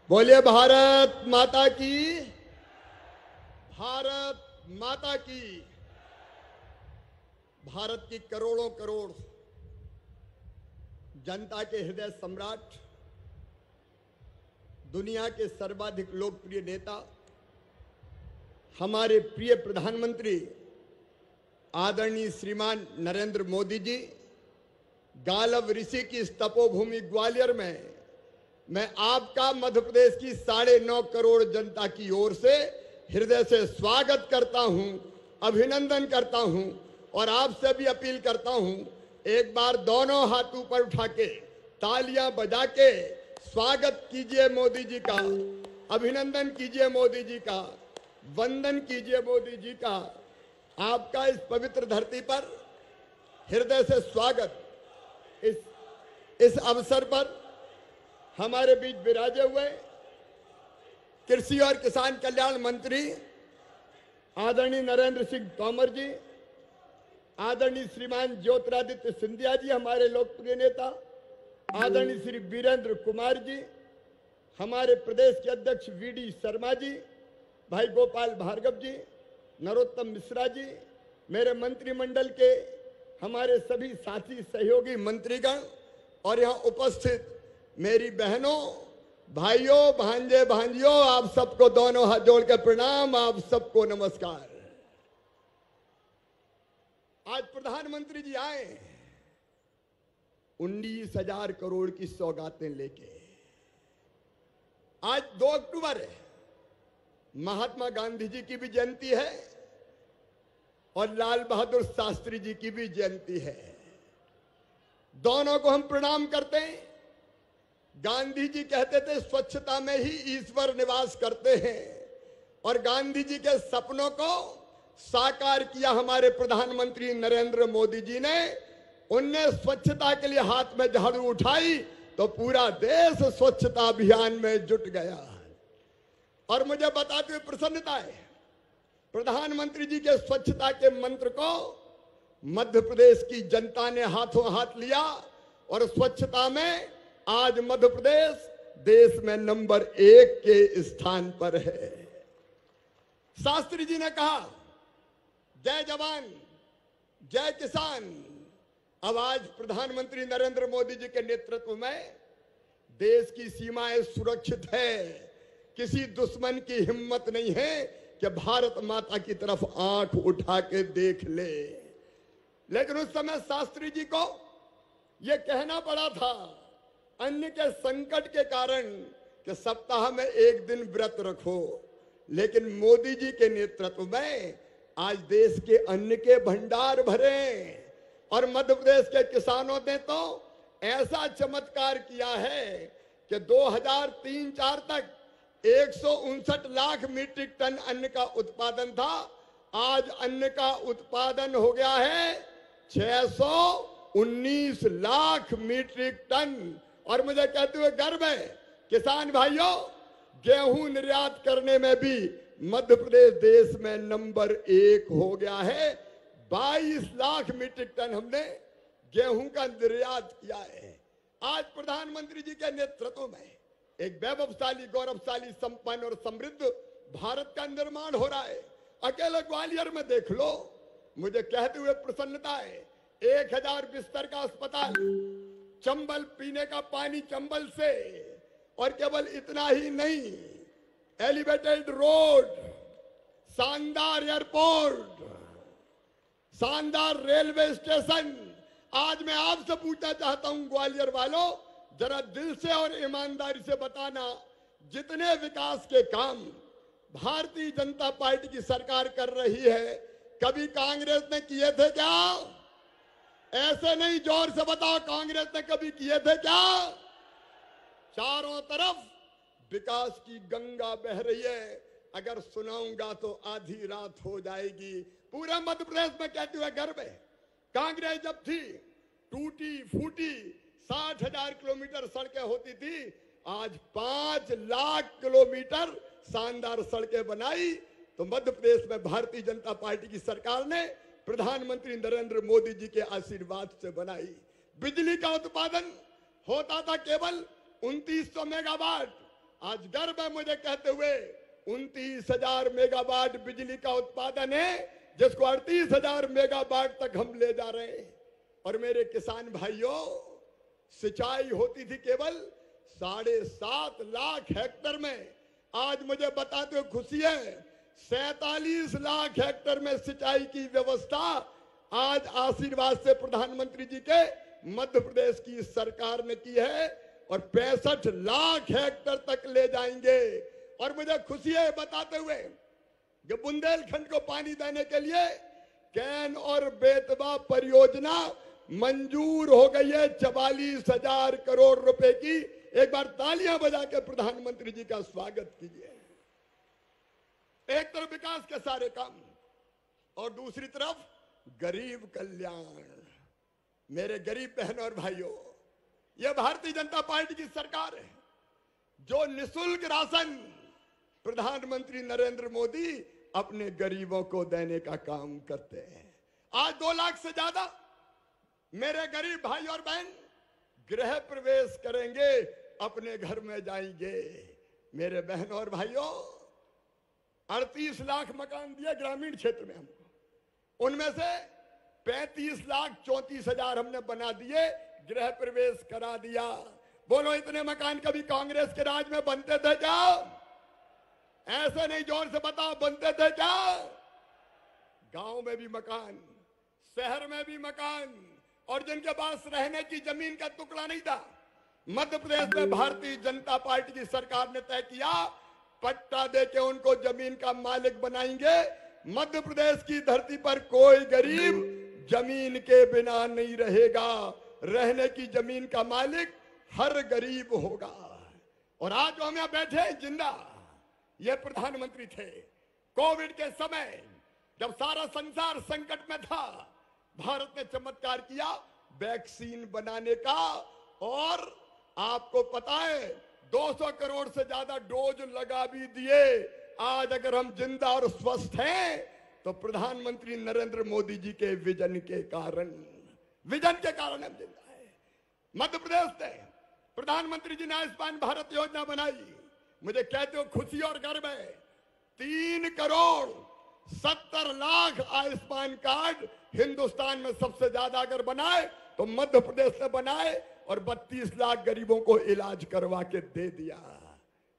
बोलिए भारत माता की, भारत माता की। भारत की करोड़ों करोड़ जनता के हृदय सम्राट, दुनिया के सर्वाधिक लोकप्रिय नेता, हमारे प्रिय प्रधानमंत्री आदरणीय श्रीमान नरेंद्र मोदी जी, गालव ऋषि की इस तपोभूमि ग्वालियर में मैं आपका मध्य प्रदेश की 9.5 करोड़ जनता की ओर से हृदय से स्वागत करता हूं, अभिनंदन करता हूं और आपसे भी अपील करता हूं, एक बार दोनों हाथ ऊपर उठा के तालियां बजा के स्वागत कीजिए मोदी जी का। अभिनंदन कीजिए मोदी जी का, वंदन कीजिए मोदी जी का। आपका इस पवित्र धरती पर हृदय से स्वागत। इस अवसर पर हमारे बीच विराजे हुए कृषि और किसान कल्याण मंत्री आदरणीय नरेंद्र सिंह तोमर जी, आदरणीय श्रीमान ज्योतिरादित्य सिंधिया जी हमारे लोकप्रिय नेता, आदरणीय श्री वीरेंद्र कुमार जी, हमारे प्रदेश के अध्यक्ष वीडी शर्मा जी, भाई गोपाल भार्गव जी, नरोत्तम मिश्रा जी, मेरे मंत्रिमंडल के हमारे सभी साथी सहयोगी मंत्रीगण और यहाँ उपस्थित मेरी बहनों, भाइयों, भांजे, भांजियों, आप सबको दोनों हाथ जोड़ के प्रणाम, आप सबको नमस्कार। आज प्रधानमंत्री जी आए 19,000 करोड़ की सौगातें लेके। आज 2 अक्टूबर है, महात्मा गांधी जी की भी जयंती है और लाल बहादुर शास्त्री जी की भी जयंती है। दोनों को हम प्रणाम करते हैं। गांधी जी कहते थे स्वच्छता में ही ईश्वर निवास करते हैं, और गांधी जी के सपनों को साकार किया हमारे प्रधानमंत्री नरेंद्र मोदी जी ने। उनने स्वच्छता के लिए हाथ में झाड़ू उठाई तो पूरा देश स्वच्छता अभियान में जुट गया। और मुझे बताते हुए प्रसन्नता है, प्रधानमंत्री जी के स्वच्छता के मंत्र को मध्य प्रदेश की जनता ने हाथों हाथ लिया, और स्वच्छता में आज मध्य प्रदेश देश में नंबर 1 के स्थान पर है। शास्त्री जी ने कहा जय जवान जय किसान। अब आज प्रधानमंत्री नरेंद्र मोदी जी के नेतृत्व में देश की सीमाएं सुरक्षित है। किसी दुश्मन की हिम्मत नहीं है कि भारत माता की तरफ आंख उठा के देख ले। लेकिन उस समय शास्त्री जी को यह कहना पड़ा था अन्य के संकट के कारण कि सप्ताह में 1 दिन व्रत रखो। लेकिन मोदी जी के नेतृत्व में आज देश के अन्न के भंडार भरे, और मध्य प्रदेश के किसानों ने तो ऐसा चमत्कार किया है कि 2003-4 तक 159 लाख मीट्रिक टन अन्न का उत्पादन था। आज अन्न का उत्पादन हो गया है 619 लाख मीट्रिक टन। और मुझे कहते हुए गर्व है, किसान भाइयों, गेहूं निर्यात करने में भी मध्य प्रदेश देश में नंबर 1 हो गया है। 22 लाख मीट्रिक टन हमने गेहूं का निर्यात किया है। आज प्रधानमंत्री जी के नेतृत्व में एक वैभवशाली, गौरवशाली, संपन्न और समृद्ध भारत का निर्माण हो रहा है। अकेले ग्वालियर में देख लो, मुझे कहते हुए प्रसन्नता है, 1000 बिस्तर का अस्पताल, चंबल पीने का पानी चंबल से, और केवल इतना ही नहीं, एलिवेटेड रोड, शानदार एयरपोर्ट, शानदार रेलवे स्टेशन। आज मैं आपसे पूछना चाहता हूं ग्वालियर वालों, जरा दिल से और ईमानदारी से बताना, जितने विकास के काम भारतीय जनता पार्टी की सरकार कर रही है, कभी कांग्रेस ने किए थे क्या? ऐसे नहीं, जोर से बताओ, कांग्रेस ने कभी किए थे क्या? चारों तरफ विकास की गंगा बह रही है। अगर सुनाऊंगा तो आधी रात हो जाएगी। पूरे मध्य प्रदेश में कहते हुए गर्व है, कांग्रेस जब थी टूटी फूटी 60,000 किलोमीटर सड़कें होती थी, आज 5 लाख किलोमीटर शानदार सड़कें बनाई। तो मध्य प्रदेश में भारतीय जनता पार्टी की सरकार ने प्रधानमंत्री नरेंद्र मोदी जी के आशीर्वाद से बनाई। बिजली का उत्पादन होता था केवल 2900 मेगावाट, आज गर्व है मुझे कहते हुए 29,000 मेगावाट बिजली का उत्पादन है, जिसको 38,000 मेगावाट तक हम ले जा रहे हैं। और मेरे किसान भाइयों, सिंचाई होती थी केवल 7.5 लाख हेक्टेयर में, आज मुझे बताते हुए खुशी है 47 लाख हेक्टेयर में सिंचाई की व्यवस्था आज आशीर्वाद से प्रधानमंत्री जी के मध्य प्रदेश की सरकार ने की है, और 65 लाख हेक्टेयर तक ले जाएंगे। और मुझे खुशी है बताते हुए कि बुंदेलखंड को पानी देने के लिए कैन और बेतवा परियोजना मंजूर हो गई है। 44,000 करोड़ रुपए की एक बार तालियां बजा के प्रधानमंत्री जी का स्वागत कीजिए। एक तरफ विकास के सारे काम और दूसरी तरफ गरीब कल्याण। मेरे गरीब बहनों और भाइयों, यह भारतीय जनता पार्टी की सरकार है जो निशुल्क राशन प्रधानमंत्री नरेंद्र मोदी अपने गरीबों को देने का काम करते हैं। आज 2 लाख से ज्यादा मेरे गरीब भाई और बहन गृह प्रवेश करेंगे, अपने घर में जाएंगे। मेरे बहनों और भाइयों, 38 लाख मकान दिए ग्रामीण क्षेत्र में हमको, उनमें से 35,34,000 हमने बना दिए, गृह प्रवेश करा दिया। बोलो, इतने मकान कभी कांग्रेस के राज में बनते थे क्या? ऐसे नहीं, जोर से बताओ, बनते थे क्या? गांव में भी मकान, शहर में भी मकान, और जिनके पास रहने की जमीन का टुकड़ा नहीं था, मध्य प्रदेश में भारतीय जनता पार्टी की सरकार ने तय किया पट्टा देके उनको जमीन का मालिक बनाएंगे। मध्य प्रदेश की धरती पर कोई गरीब जमीन के बिना नहीं रहेगा, रहने की जमीन का मालिक हर गरीब होगा। और आज जो हम यहां बैठे हैं जिंदा, ये प्रधानमंत्री थे कोविड के समय, जब सारा संसार संकट में था। भारत ने चमत्कार किया वैक्सीन बनाने का, और आपको पता है 200 करोड़ से ज्यादा डोज लगा भी दिए। आज अगर हम जिंदा और स्वस्थ हैं तो प्रधानमंत्री नरेंद्र मोदी जी के विजन के कारण हम जिंदा है। मध्य प्रदेश से प्रधानमंत्री जी ने आयुष्मान भारत योजना बनाई। मुझे कहते हो खुशी और गर्व है, 3 करोड़ 70 लाख आयुष्मान कार्ड हिंदुस्तान में सबसे ज्यादा अगर बनाए तो मध्य प्रदेश से बनाए, और 32 लाख गरीबों को इलाज करवा के दे दिया।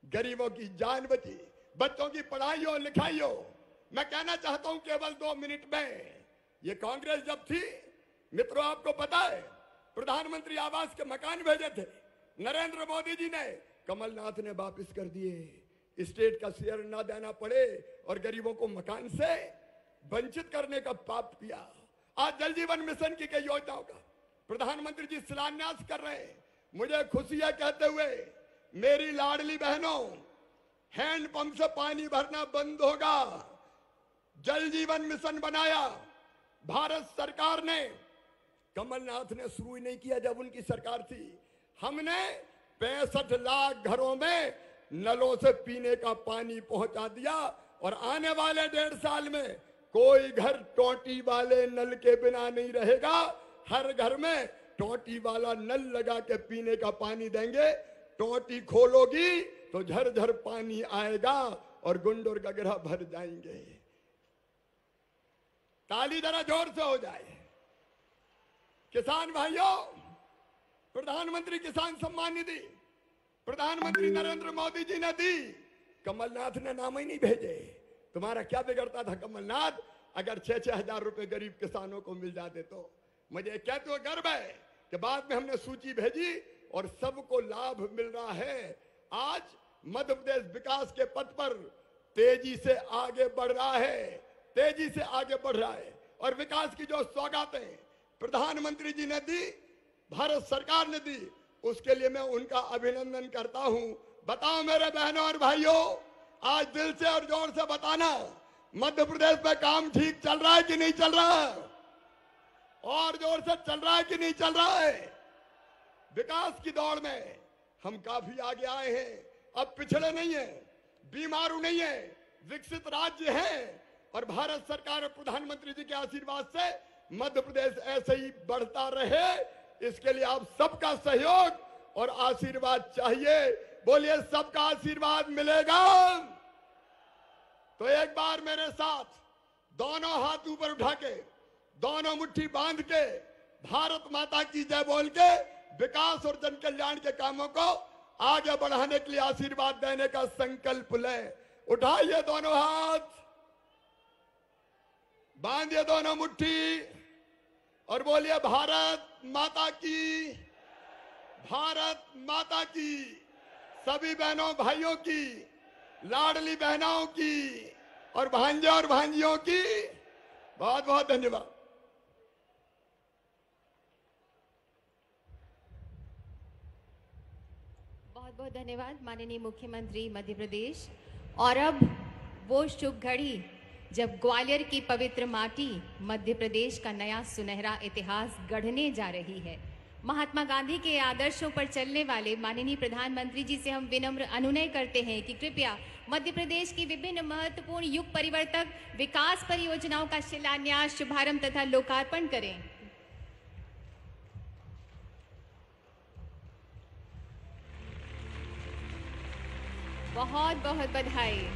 गरीबों की जान बची, बच्चों की पढ़ाई हो लिखाई हो। मैं कहना चाहता हूं केवल 2 मिनट में, ये कांग्रेस जब थी मित्रों, आपको पता है प्रधानमंत्री आवास के मकान भेजे थे, नरेंद्र मोदी जी ने, कमलनाथ ने वापस कर दिए। स्टेट का शेयर ना देना पड़े और गरीबों को मकान से वंचित करने का पाप किया। आज जल जीवन मिशन की कई योजनाओं का प्रधानमंत्री जी शिलान्यास कर रहे हैं। मुझे खुशी है कहते हुए, मेरी लाडली बहनों, हैंडपंप से पानी भरना बंद होगा। जल जीवन मिशन बनाया भारत सरकार ने, कमलनाथ ने शुरू ही नहीं किया जब उनकी सरकार थी। हमने 65 लाख घरों में नलों से पीने का पानी पहुंचा दिया, और आने वाले 1.5 साल में कोई घर टोटी वाले नल के बिना नहीं रहेगा। हर घर में टोटी वाला नल लगा के पीने का पानी देंगे। टोटी खोलोगी तो झरझर पानी आएगा और गुंड और गगरा भर जाएंगे। ताली जरा जोर से हो जाए। किसान भाइयों, प्रधानमंत्री किसान सम्मान निधि प्रधानमंत्री नरेंद्र मोदी जी ने दी, कमलनाथ ने नाम ही नहीं भेजे। तुम्हारा क्या बिगड़ता था कमलनाथ, अगर 6-6 हजार रुपए गरीब किसानों को मिल जाते तो। मुझे कहते हुए गर्व है कि बाद में हमने सूची भेजी और सबको लाभ मिल रहा है। आज मध्य प्रदेश विकास के पथ पर तेजी से आगे बढ़ रहा है, और विकास की जो सौगातें प्रधानमंत्री जी ने दी, भारत सरकार ने दी, उसके लिए मैं उनका अभिनंदन करता हूं। बताओ मेरे बहनों और भाइयों, आज दिल से और जोर से बताना, मध्य प्रदेश में काम ठीक चल रहा है कि नहीं चल रहा है? और जोर से चल रहा है कि नहीं चल रहा है? विकास की दौड़ में हम काफी आगे आए हैं। अब पिछड़े नहीं है, बीमारू नहीं है, विकसित राज्य है। और भारत सरकार और प्रधानमंत्री जी के आशीर्वाद से मध्य प्रदेश ऐसे ही बढ़ता रहे, इसके लिए आप सबका सहयोग और आशीर्वाद चाहिए। बोलिए, सबका आशीर्वाद मिलेगा तो एक बार मेरे साथ दोनों हाथ ऊपर उठा के, दोनों मुट्ठी बांध के, भारत माता की जय बोल के विकास और जन कल्याण के कामों को आगे बढ़ाने के लिए आशीर्वाद देने का संकल्प लें। उठाइए दोनों हाथ, बांधिए दोनों मुट्ठी और बोलिए, भारत माता की, भारत माता की। सभी बहनों भाइयों की, लाडली बहनों की और भांजे और भांजियों की बहुत बहुत धन्यवाद।
बहुत धन्यवाद माननीय मुख्यमंत्री मध्य प्रदेश। और अब वो शुभ घड़ी जब ग्वालियर की पवित्र माटी मध्य प्रदेश का नया सुनहरा इतिहास गढ़ने जा रही है। महात्मा गांधी के आदर्शों पर चलने वाले माननीय प्रधानमंत्री जी से हम विनम्र अनुनय करते हैं कि कृपया मध्य प्रदेश की विभिन्न महत्वपूर्ण युग परिवर्तक विकास परियोजनाओं का शिलान्यास, शुभारंभ तथा लोकार्पण करें। बहुत बहुत बधाई।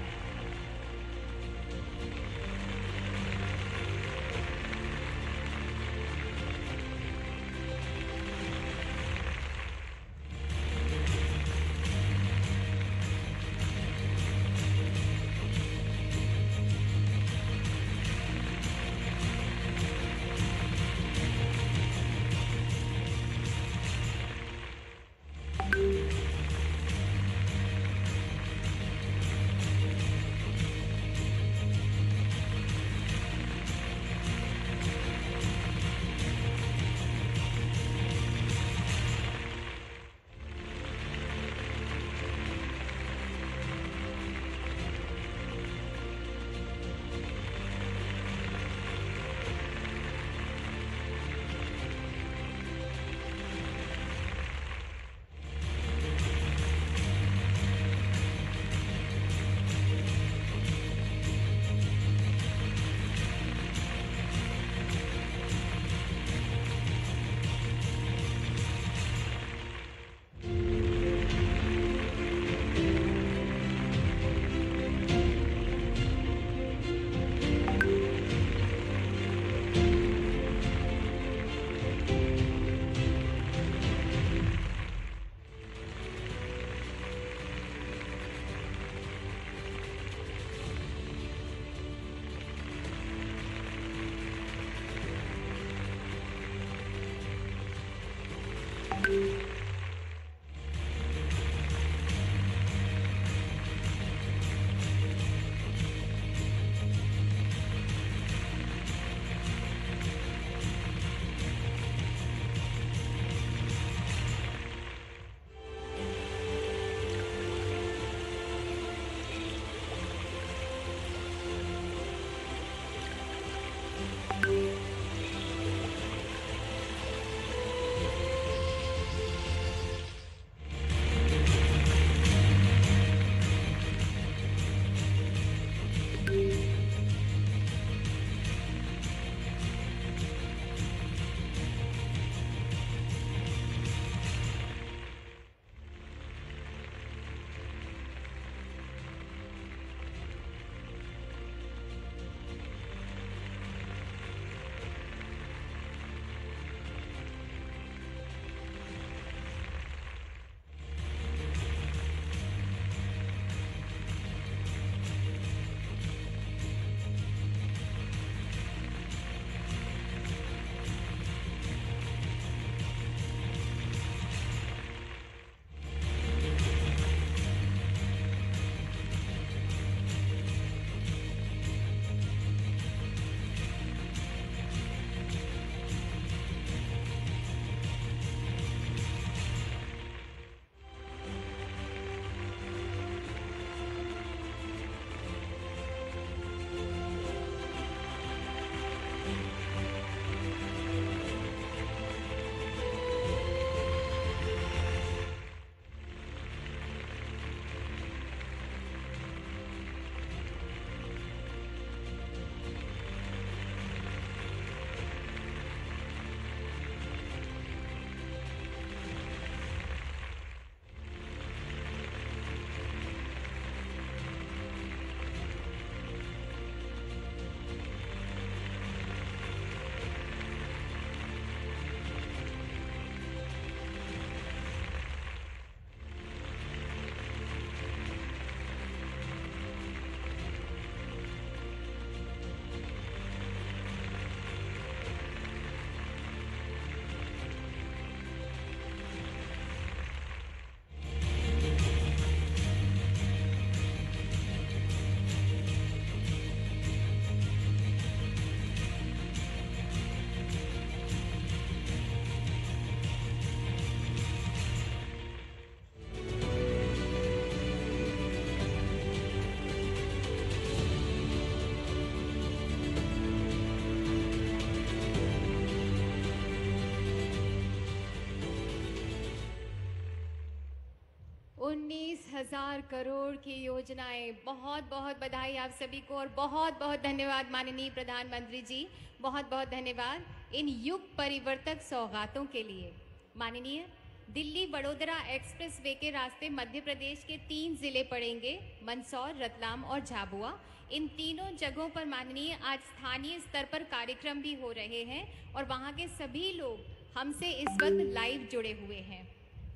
30,000 करोड़ की योजनाएं। बहुत बहुत बधाई आप सभी को और बहुत बहुत धन्यवाद माननीय प्रधानमंत्री जी, बहुत बहुत धन्यवाद इन युग परिवर्तक सौगातों के लिए। माननीय, दिल्ली वडोदरा एक्सप्रेस वे के रास्ते मध्य प्रदेश के 3 जिले पड़ेंगे, मंदसौर, रतलाम और झाबुआ। इन तीनों जगहों पर माननीय आज स्थानीय स्तर पर कार्यक्रम भी हो रहे हैं और वहाँ के सभी लोग हमसे इस वक्त लाइव जुड़े हुए हैं।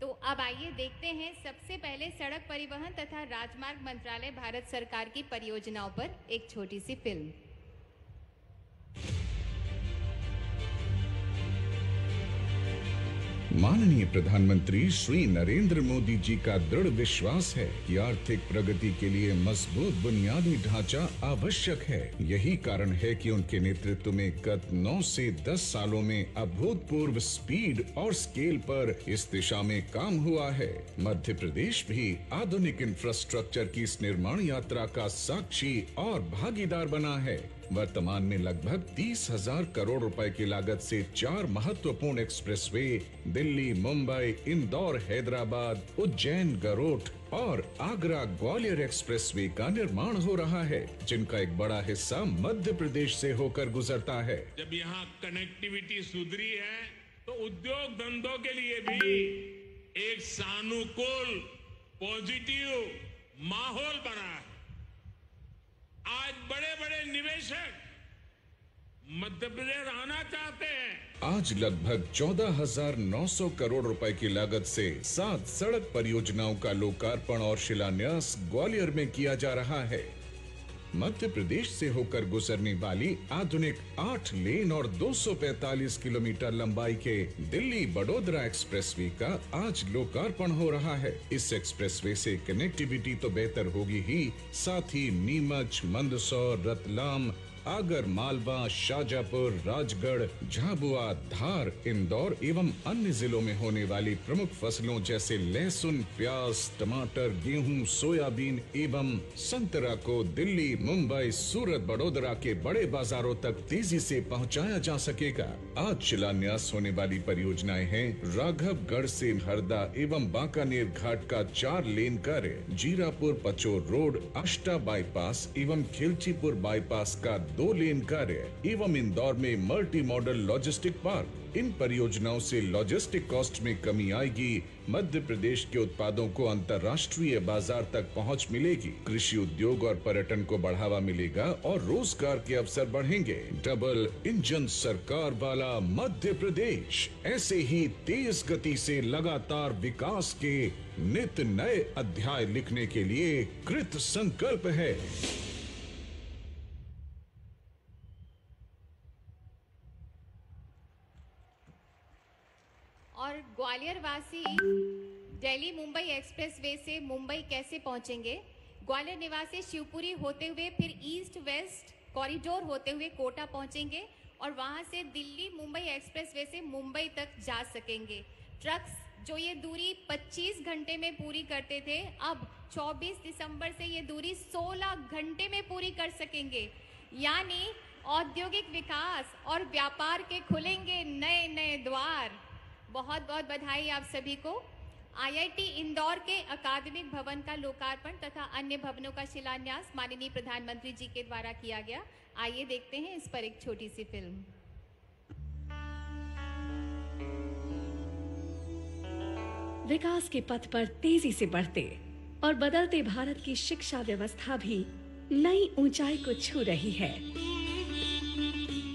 तो अब आइए देखते हैं सबसे पहले सड़क परिवहन तथा राजमार्ग मंत्रालय भारत सरकार की परियोजनाओं पर एक छोटी सी फिल्म।
माननीय प्रधानमंत्री श्री नरेंद्र मोदी जी का दृढ़ विश्वास है कि आर्थिक प्रगति के लिए मजबूत बुनियादी ढांचा आवश्यक है। यही कारण है कि उनके नेतृत्व में गत 9 से 10 सालों में अभूतपूर्व स्पीड और स्केल पर इस दिशा में काम हुआ है। मध्य प्रदेश भी आधुनिक इंफ्रास्ट्रक्चर की इस निर्माण यात्रा का साक्षी और भागीदार बना है। वर्तमान में लगभग 30,000 करोड़ रुपए की लागत से 4 महत्वपूर्ण एक्सप्रेसवे दिल्ली, मुंबई, इंदौर, हैदराबाद, उज्जैन, गरोठ और आगरा ग्वालियर एक्सप्रेसवे का निर्माण हो रहा है, जिनका एक बड़ा हिस्सा मध्य प्रदेश से होकर गुजरता है।
जब यहाँ कनेक्टिविटी सुधरी है तो उद्योग धंधों के लिए भी एक सानुकूल पॉजिटिव माहौल बना है। आज बड़े बड़े निवेशक मध्य प्रदेश आना चाहते हैं।
आज लगभग 14,900 करोड़ रुपए की लागत से 7 सड़क परियोजनाओं का लोकार्पण और शिलान्यास ग्वालियर में किया जा रहा है। मध्य प्रदेश से होकर गुजरने वाली आधुनिक 8 लेन और 245 किलोमीटर लंबाई के दिल्ली वडोदरा एक्सप्रेसवे का आज लोकार्पण हो रहा है। इस एक्सप्रेसवे से कनेक्टिविटी तो बेहतर होगी ही, साथ ही नीमच, मंदसौर, रतलाम, आगर मालवा, शाजापुर, राजगढ़, झाबुआ, धार, इंदौर एवं अन्य जिलों में होने वाली प्रमुख फसलों जैसे लहसुन, प्याज, टमाटर, गेहूं, सोयाबीन एवं संतरा को दिल्ली, मुंबई, सूरत, वडोदरा के बड़े बाजारों तक तेजी से पहुंचाया जा सकेगा। आज शिलान्यास होने वाली परियोजनाएं हैं राघवगढ़ से हरदा एवं बांकानेर घाट का 4 लेन कार्य, जीरापुर पचोर रोड, अष्टा बाईपास एवं खिलचीपुर बाईपास का 2 लेन कार्य एवं इंदौर में मल्टी मॉडल लॉजिस्टिक पार्क। इन परियोजनाओं से लॉजिस्टिक कॉस्ट में कमी आएगी, मध्य प्रदेश के उत्पादों को अंतर्राष्ट्रीय बाजार तक पहुंच मिलेगी, कृषि उद्योग और पर्यटन को बढ़ावा मिलेगा और रोजगार के अवसर बढ़ेंगे। डबल इंजन सरकार वाला मध्य प्रदेश ऐसे ही तेज गति से लगातार विकास के नित नए अध्याय लिखने के लिए कृत संकल्प है।
और ग्वालियर वासी दिल्ली मुंबई एक्सप्रेसवे से मुंबई कैसे पहुंचेंगे? ग्वालियर निवासी शिवपुरी होते हुए फिर ईस्ट वेस्ट कॉरिडोर होते हुए कोटा पहुंचेंगे और वहां से दिल्ली मुंबई एक्सप्रेसवे से मुंबई तक जा सकेंगे। ट्रक्स जो ये दूरी 25 घंटे में पूरी करते थे, अब 24 दिसंबर से ये दूरी 16 घंटे में पूरी कर सकेंगे। यानी औद्योगिक विकास और व्यापार के खुलेंगे नए नए द्वार। बहुत बहुत बधाई आप सभी को। आईआईटी इंदौर के अकादमिक भवन का लोकार्पण तथा अन्य भवनों का शिलान्यास माननीय प्रधानमंत्री जी के द्वारा किया गया। आइए देखते हैं इस पर एक छोटी सी फिल्म।
विकास के पथ पर तेजी से बढ़ते और बदलते भारत की शिक्षा व्यवस्था भी नई ऊंचाई को छू रही है।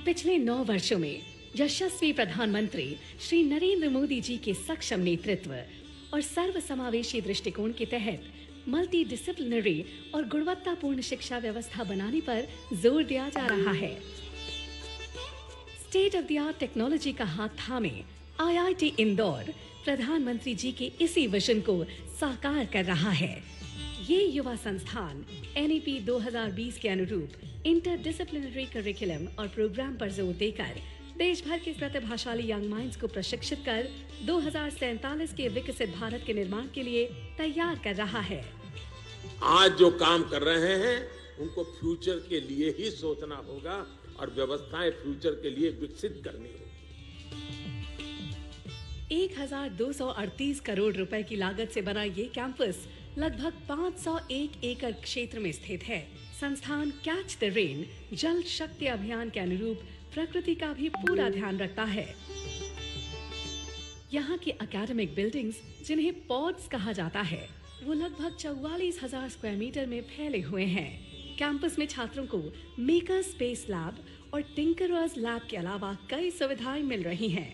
पिछले 9 वर्षों में यशस्वी प्रधानमंत्री श्री नरेंद्र मोदी जी के सक्षम नेतृत्व और सर्वसमावेशी दृष्टिकोण के तहत मल्टी डिसिप्लिनरी और गुणवत्तापूर्ण शिक्षा व्यवस्था बनाने पर जोर दिया जा रहा है। State of the art technology का हाथ थामे आईआईटी इंदौर प्रधानमंत्री जी के इसी विजन को साकार कर रहा है। ये युवा संस्थान NEP 2020 के अनुरूप इंटरडिसिप्लिनरी करिकुलम और प्रोग्राम पर जोर देकर देश भर के प्रतिभाशाली यंग माइंड्स को प्रशिक्षित कर 2047 के विकसित भारत के निर्माण के लिए तैयार कर रहा है।
आज जो काम कर रहे हैं उनको फ्यूचर के लिए ही सोचना होगा और व्यवस्थाएं फ्यूचर के लिए विकसित करनी होगी।
1238 करोड़ रुपए की लागत से बना ये कैंपस लगभग 501 एकड़ क्षेत्र में स्थित है। संस्थान कैच द रेन जल शक्ति अभियान के अनुरूप प्रकृति का भी पूरा ध्यान रखता है। यहाँ की एकेडमिक बिल्डिंग्स, जिन्हें पॉड्स कहा जाता है, वो लगभग 44,000 स्क्वायर मीटर में फैले हुए हैं। कैंपस में छात्रों को मेकर स्पेस लैब और टिंकरर्स लैब के अलावा कई सुविधाएं मिल रही हैं।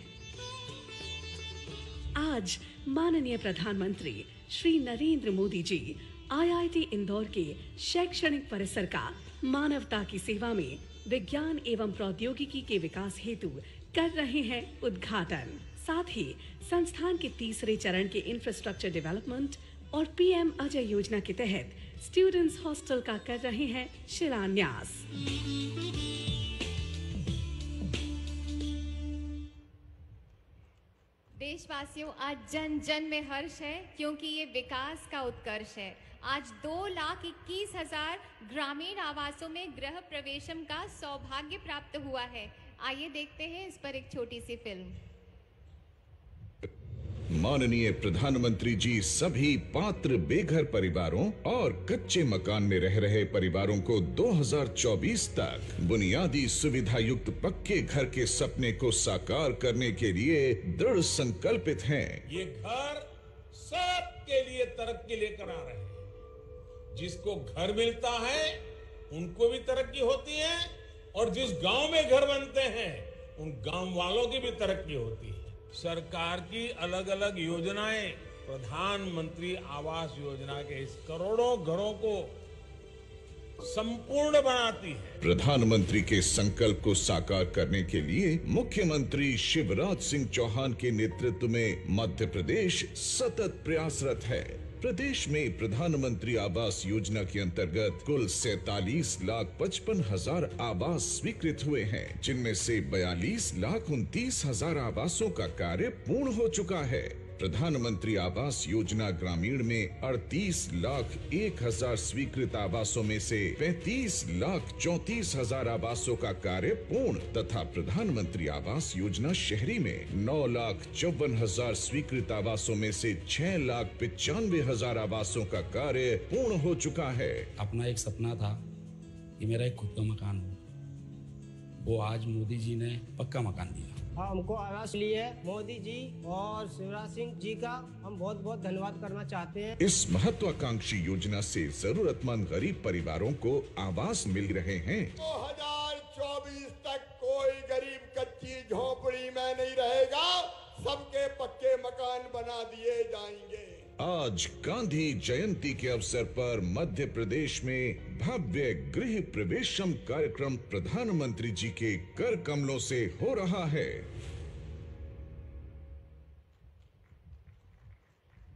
आज माननीय प्रधानमंत्री श्री नरेंद्र मोदी जी IIT इंदौर के शैक्षणिक परिसर का मानवता की सेवा में विज्ञान एवं प्रौद्योगिकी के विकास हेतु कर रहे हैं उद्घाटन। साथ ही संस्थान के तीसरे चरण के इंफ्रास्ट्रक्चर डेवलपमेंट और PM अजय योजना के तहत स्टूडेंट्स हॉस्टल का कर रहे हैं शिलान्यास।
देशवासियों, आज जन जन में हर्ष है क्योंकि ये विकास का उत्कर्ष है। आज 2,21,000 ग्रामीण आवासों में गृह प्रवेशम का सौभाग्य प्राप्त हुआ है। आइए देखते हैं इस पर एक छोटी सी फिल्म।
माननीय प्रधानमंत्री जी सभी पात्र बेघर परिवारों और कच्चे मकान में रह रहे परिवारों को 2024 तक बुनियादी सुविधा युक्त पक्के घर के सपने को साकार करने के लिए दृढ़ संकल्पित हैं।
ये घर सबके लिए तरक्की लेकर आ रहे हैं। जिसको घर मिलता है उनको भी तरक्की होती है और जिस गांव में घर बनते हैं उन गांव वालों की भी तरक्की होती है। सरकार की अलग अलग योजनाएं प्रधानमंत्री आवास योजना के इस करोड़ों घरों को संपूर्ण बनाती है।
प्रधानमंत्री के संकल्प को साकार करने के लिए मुख्यमंत्री शिवराज सिंह चौहान के नेतृत्व में मध्य प्रदेश सतत प्रयासरत है। प्रदेश में प्रधानमंत्री आवास योजना के अंतर्गत कुल 47,55,000 आवास स्वीकृत हुए हैं, जिनमें से 42,29,000 आवासों का कार्य पूर्ण हो चुका है। प्रधानमंत्री आवास योजना ग्रामीण में 38,01,000 स्वीकृत आवासों में से 35,34,000 आवासों का कार्य पूर्ण तथा प्रधानमंत्री आवास योजना शहरी में 9,54,000 स्वीकृत आवासों में से 6,95,000 आवासों का कार्य पूर्ण हो चुका है।
अपना एक सपना था कि मेरा एक खुद का मकान हो, वो आज मोदी जी ने पक्का मकान दिया।
हमको आवास लिए मोदी जी और शिवराज सिंह जी का हम बहुत बहुत धन्यवाद करना चाहते हैं।
इस महत्वाकांक्षी योजना से जरूरतमंद गरीब परिवारों को आवास मिल रहे हैं।
2024 तक कोई गरीब कच्ची झोपड़ी में नहीं रहेगा, सबके पक्के मकान बना दिए जाएंगे।
आज गांधी जयंती के अवसर पर मध्य प्रदेश में भव्य गृह प्रवेशम कार्यक्रम प्रधानमंत्री जी के कर कमलों से हो रहा है।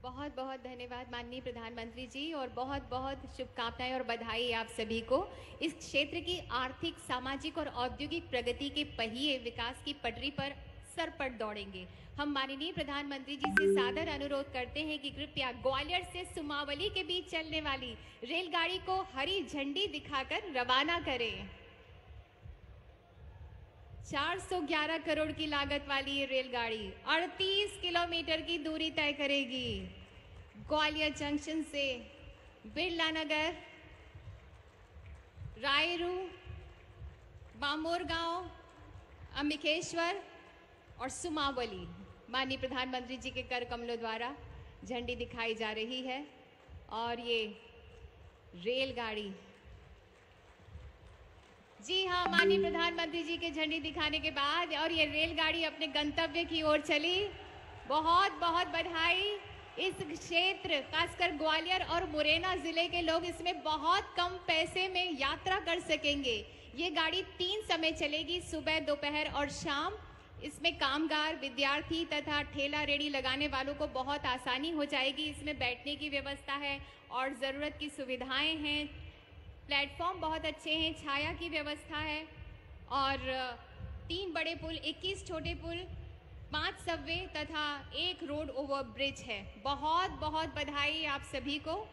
बहुत बहुत धन्यवाद माननीय प्रधानमंत्री जी और बहुत बहुत शुभकामनाएं और बधाई आप सभी को। इस क्षेत्र की आर्थिक, सामाजिक और औद्योगिक प्रगति के पहिए विकास की पटरी पर सरपट दौड़ेंगे। हम माननीय प्रधानमंत्री जी से सादर अनुरोध करते हैं कि कृपया ग्वालियर से सुमावली के बीच चलने वाली रेलगाड़ी को हरी झंडी दिखाकर रवाना करें। 411 करोड़ की लागत वाली ये रेलगाड़ी 38 किलोमीटर की दूरी तय करेगी। ग्वालियर जंक्शन से बिरला नगर, रायरू, बामोर गांव, अंबिकेश्वर और सुमावली माननीय प्रधानमंत्री जी के कर कमलों द्वारा झंडी दिखाई जा रही है। और ये रेलगाड़ी, जी हाँ, माननीय प्रधानमंत्री जी के झंडी दिखाने के बाद और ये रेलगाड़ी अपने गंतव्य की ओर चली। बहुत बहुत बधाई। इस क्षेत्र, खासकर ग्वालियर और मुरैना जिले के लोग इसमें बहुत कम पैसे में यात्रा कर सकेंगे। ये गाड़ी 3 समय चलेगी, सुबह, दोपहर और शाम। इसमें कामगार, विद्यार्थी तथा ठेला रेड़ी लगाने वालों को बहुत आसानी हो जाएगी। इसमें बैठने की व्यवस्था है और ज़रूरत की सुविधाएं हैं। प्लेटफॉर्म बहुत अच्छे हैं, छाया की व्यवस्था है और 3 बड़े पुल, 21 छोटे पुल, 5 सबवे तथा 1 रोड ओवर ब्रिज है। बहुत बहुत बधाई आप सभी को।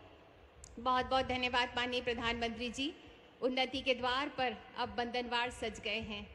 बहुत बहुत धन्यवाद माननीय प्रधानमंत्री जी। उन्नति के द्वार पर अब बंधनवार सज गए हैं।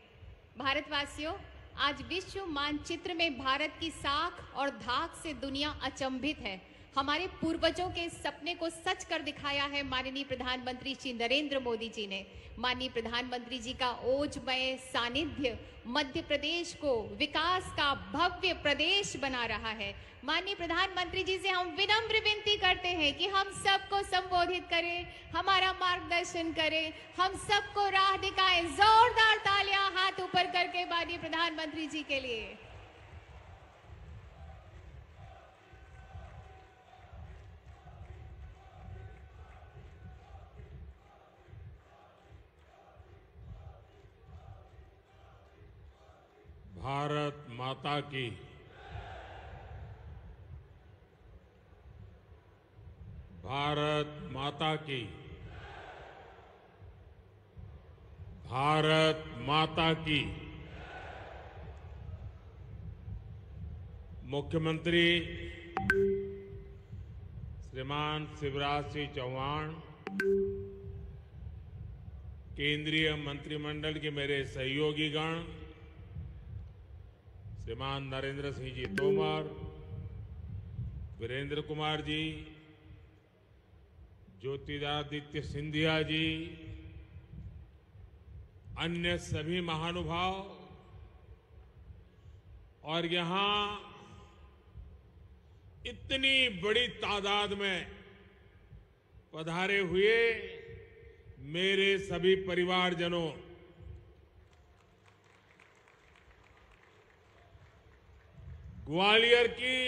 भारतवासियों, आज विश्व मानचित्र में भारत की साख और धाक से दुनिया अचंभित है। हमारे पूर्वजों के सपने को सच कर दिखाया है माननीय प्रधानमंत्री श्री नरेंद्र मोदी जी ने। माननीय प्रधानमंत्री जी का ओजमय सानिध्य मध्य प्रदेश को विकास का भव्य प्रदेश बना रहा है। माननीय प्रधानमंत्री जी से हम विनम्र विनती करते हैं कि हम सबको संबोधित करें, हमारा मार्गदर्शन करें, हम सबको राह दिखाएं। जोरदार तालियां हाथ ऊपर करके माननीय प्रधानमंत्री जी के लिए।
भारत माता की भारत माता की भारत माता की। मुख्यमंत्री श्रीमान शिवराज सिंह चौहान, केंद्रीय मंत्रिमंडल के मेरे सहयोगीगण श्रीमान नरेंद्र सिंह जी तोमर, वीरेंद्र कुमार जी, ज्योतिरादित्य सिंधिया जी, अन्य सभी महानुभाव और यहां इतनी बड़ी तादाद में पधारे हुए मेरे सभी परिवारजनों, ग्वालियर की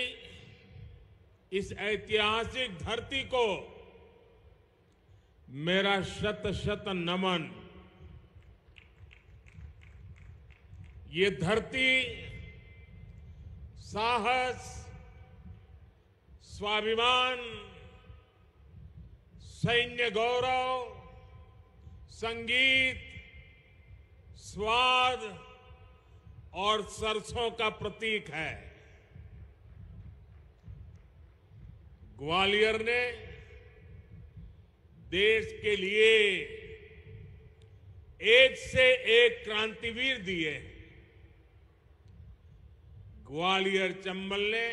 इस ऐतिहासिक धरती को मेरा शत शत नमन। ये धरती साहस, स्वाभिमान, सैन्य गौरव, संगीत, स्वाद और सरसों का प्रतीक है। ग्वालियर ने देश के लिए एक से एक क्रांतिवीर दिए। ग्वालियर चंबल ने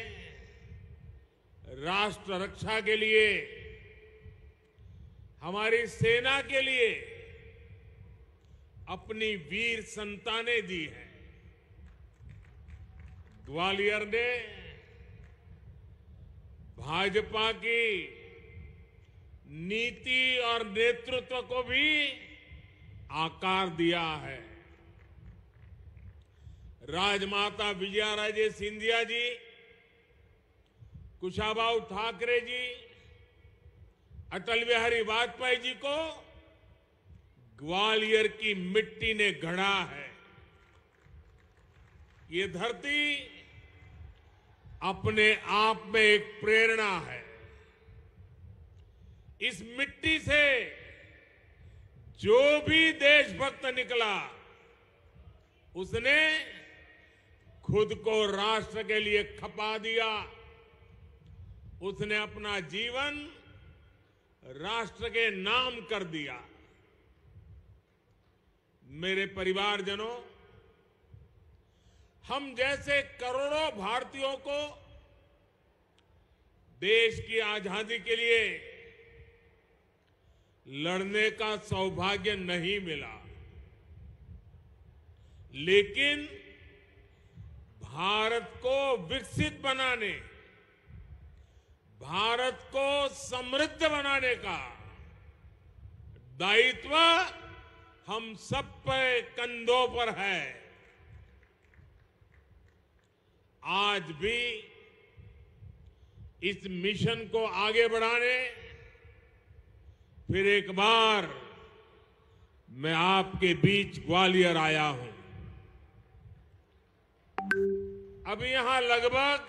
राष्ट्र रक्षा के लिए, हमारी सेना के लिए अपनी वीर संतानें दी हैं। ग्वालियर ने भाजपा की नीति और नेतृत्व को भी आकार दिया है। राजमाता विजयाराजे सिंधिया जी, कुशाभाऊ ठाकरे जी, अटल बिहारी वाजपेयी जी को ग्वालियर की मिट्टी ने गढ़ा है। ये धरती अपने आप में एक प्रेरणा है। इस मिट्टी से जो भी देशभक्त निकला, उसने खुद को राष्ट्र के लिए खपा दिया। उसने अपना जीवन राष्ट्र के नाम कर दिया। मेरे परिवारजनों, हम जैसे करोड़ों भारतीयों को देश की आजादी के लिए लड़ने का सौभाग्य नहीं मिला, लेकिन भारत को विकसित बनाने, भारत को समृद्ध बनाने का दायित्व हम सब पे कंधों पर है। आज भी इस मिशन को आगे बढ़ाने फिर एक बार मैं आपके बीच ग्वालियर आया हूं। अभी यहां लगभग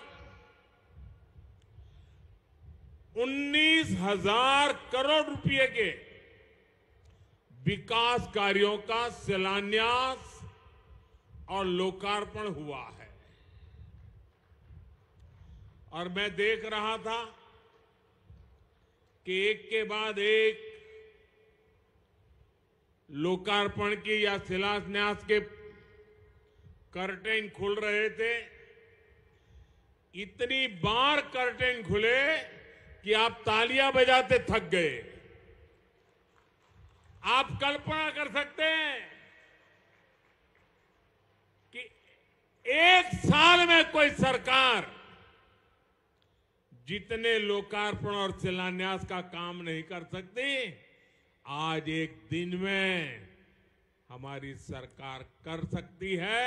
19,000 करोड़ रुपए के विकास कार्यों का शिलान्यास और लोकार्पण हुआ है। और मैं देख रहा था कि एक के बाद एक लोकार्पण की या शिलान्यास के कर्टेन खुल रहे थे। इतनी बार कर्टेन खुले कि आप तालियां बजाते थक गए। आप कल्पना कर सकते हैं कि एक साल में कोई सरकार जितने लोकार्पण और शिलान्यास का काम नहीं कर सकती, आज एक दिन में हमारी सरकार कर सकती है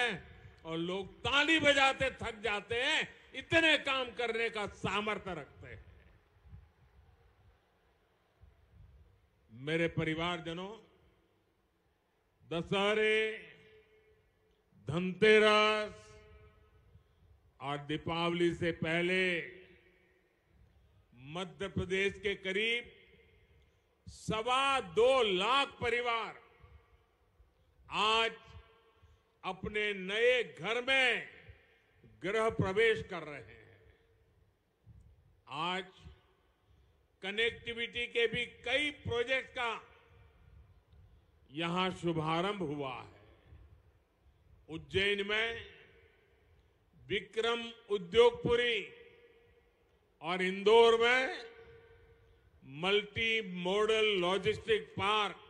और लोग ताली बजाते थक जाते हैं, इतने काम करने का सामर्थ्य रखते हैं। मेरे परिवारजनों, दशहरे, धनतेरस और दीपावली से पहले मध्य प्रदेश के करीब 2.25 लाख परिवार आज अपने नए घर में गृह प्रवेश कर रहे हैं। आज कनेक्टिविटी के भी कई प्रोजेक्ट का यहां शुभारंभ हुआ है। उज्जैन में विक्रम उद्योगपुरी और इंदौर में multi modal logistic park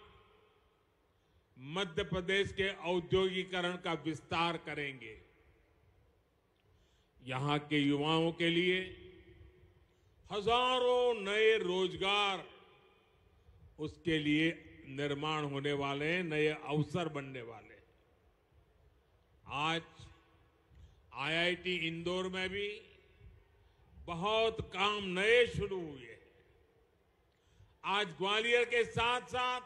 Madhya Pradesh के औद्योगिकरण का विस्तार करेंगे। यहां के युवाओं के लिए हजारों नए रोजगार उसके लिए निर्माण होने वाले हैं, नए अवसर बनने वाले हैं। आज आईआईटी इंदौर में भी बहुत काम नए शुरू हुए हैं। आज ग्वालियर के साथ साथ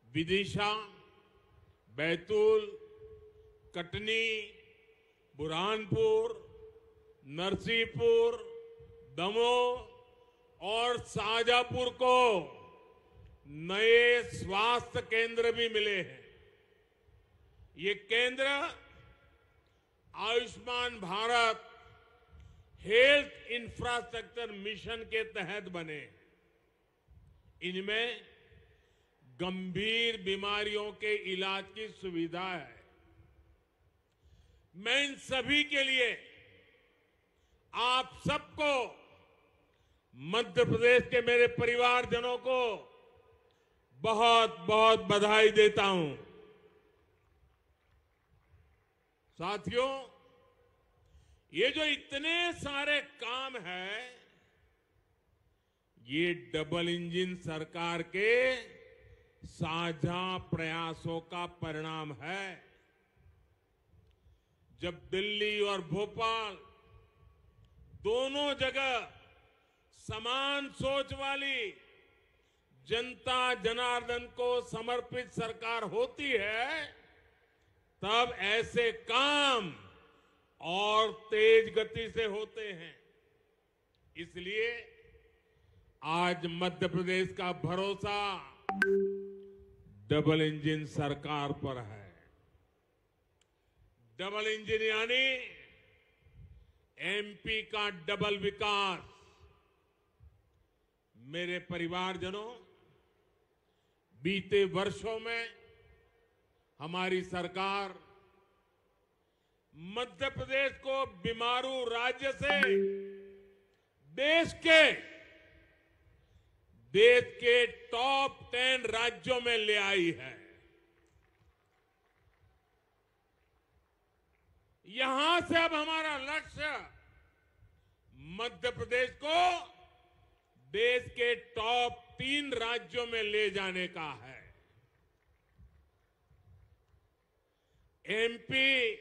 विदिशा, बैतूल, कटनी, बुरहानपुर, नरसिंहपुर, दमोह और शाहजहांपुर को नए स्वास्थ्य केंद्र भी मिले हैं। ये केंद्र Ayushman Bharat health infrastructure mission के तहत बने। इनमें गंभीर बीमारियों के इलाज की सुविधा है। मैं इन सभी के लिए आप सबको, मध्य प्रदेश के मेरे परिवारजनों को बहुत बहुत बधाई देता हूं। साथियों, ये जो इतने सारे काम हैं, ये डबल इंजन सरकार के साझा प्रयासों का परिणाम है। जब दिल्ली और भोपाल दोनों जगह समान सोच वाली जनता जनार्दन को समर्पित सरकार होती है, तब ऐसे काम और तेज गति से होते हैं। इसलिए आज मध्य प्रदेश का भरोसा डबल इंजन सरकार पर है। डबल इंजन यानी एमपी का डबल विकास। मेरे परिवारजनों, बीते वर्षों में हमारी सरकार मध्य प्रदेश को बीमारू राज्य से देश के टॉप 10 राज्यों में ले आई है। यहां से अब हमारा लक्ष्य मध्य प्रदेश को देश के टॉप 3 राज्यों में ले जाने का है। एमपी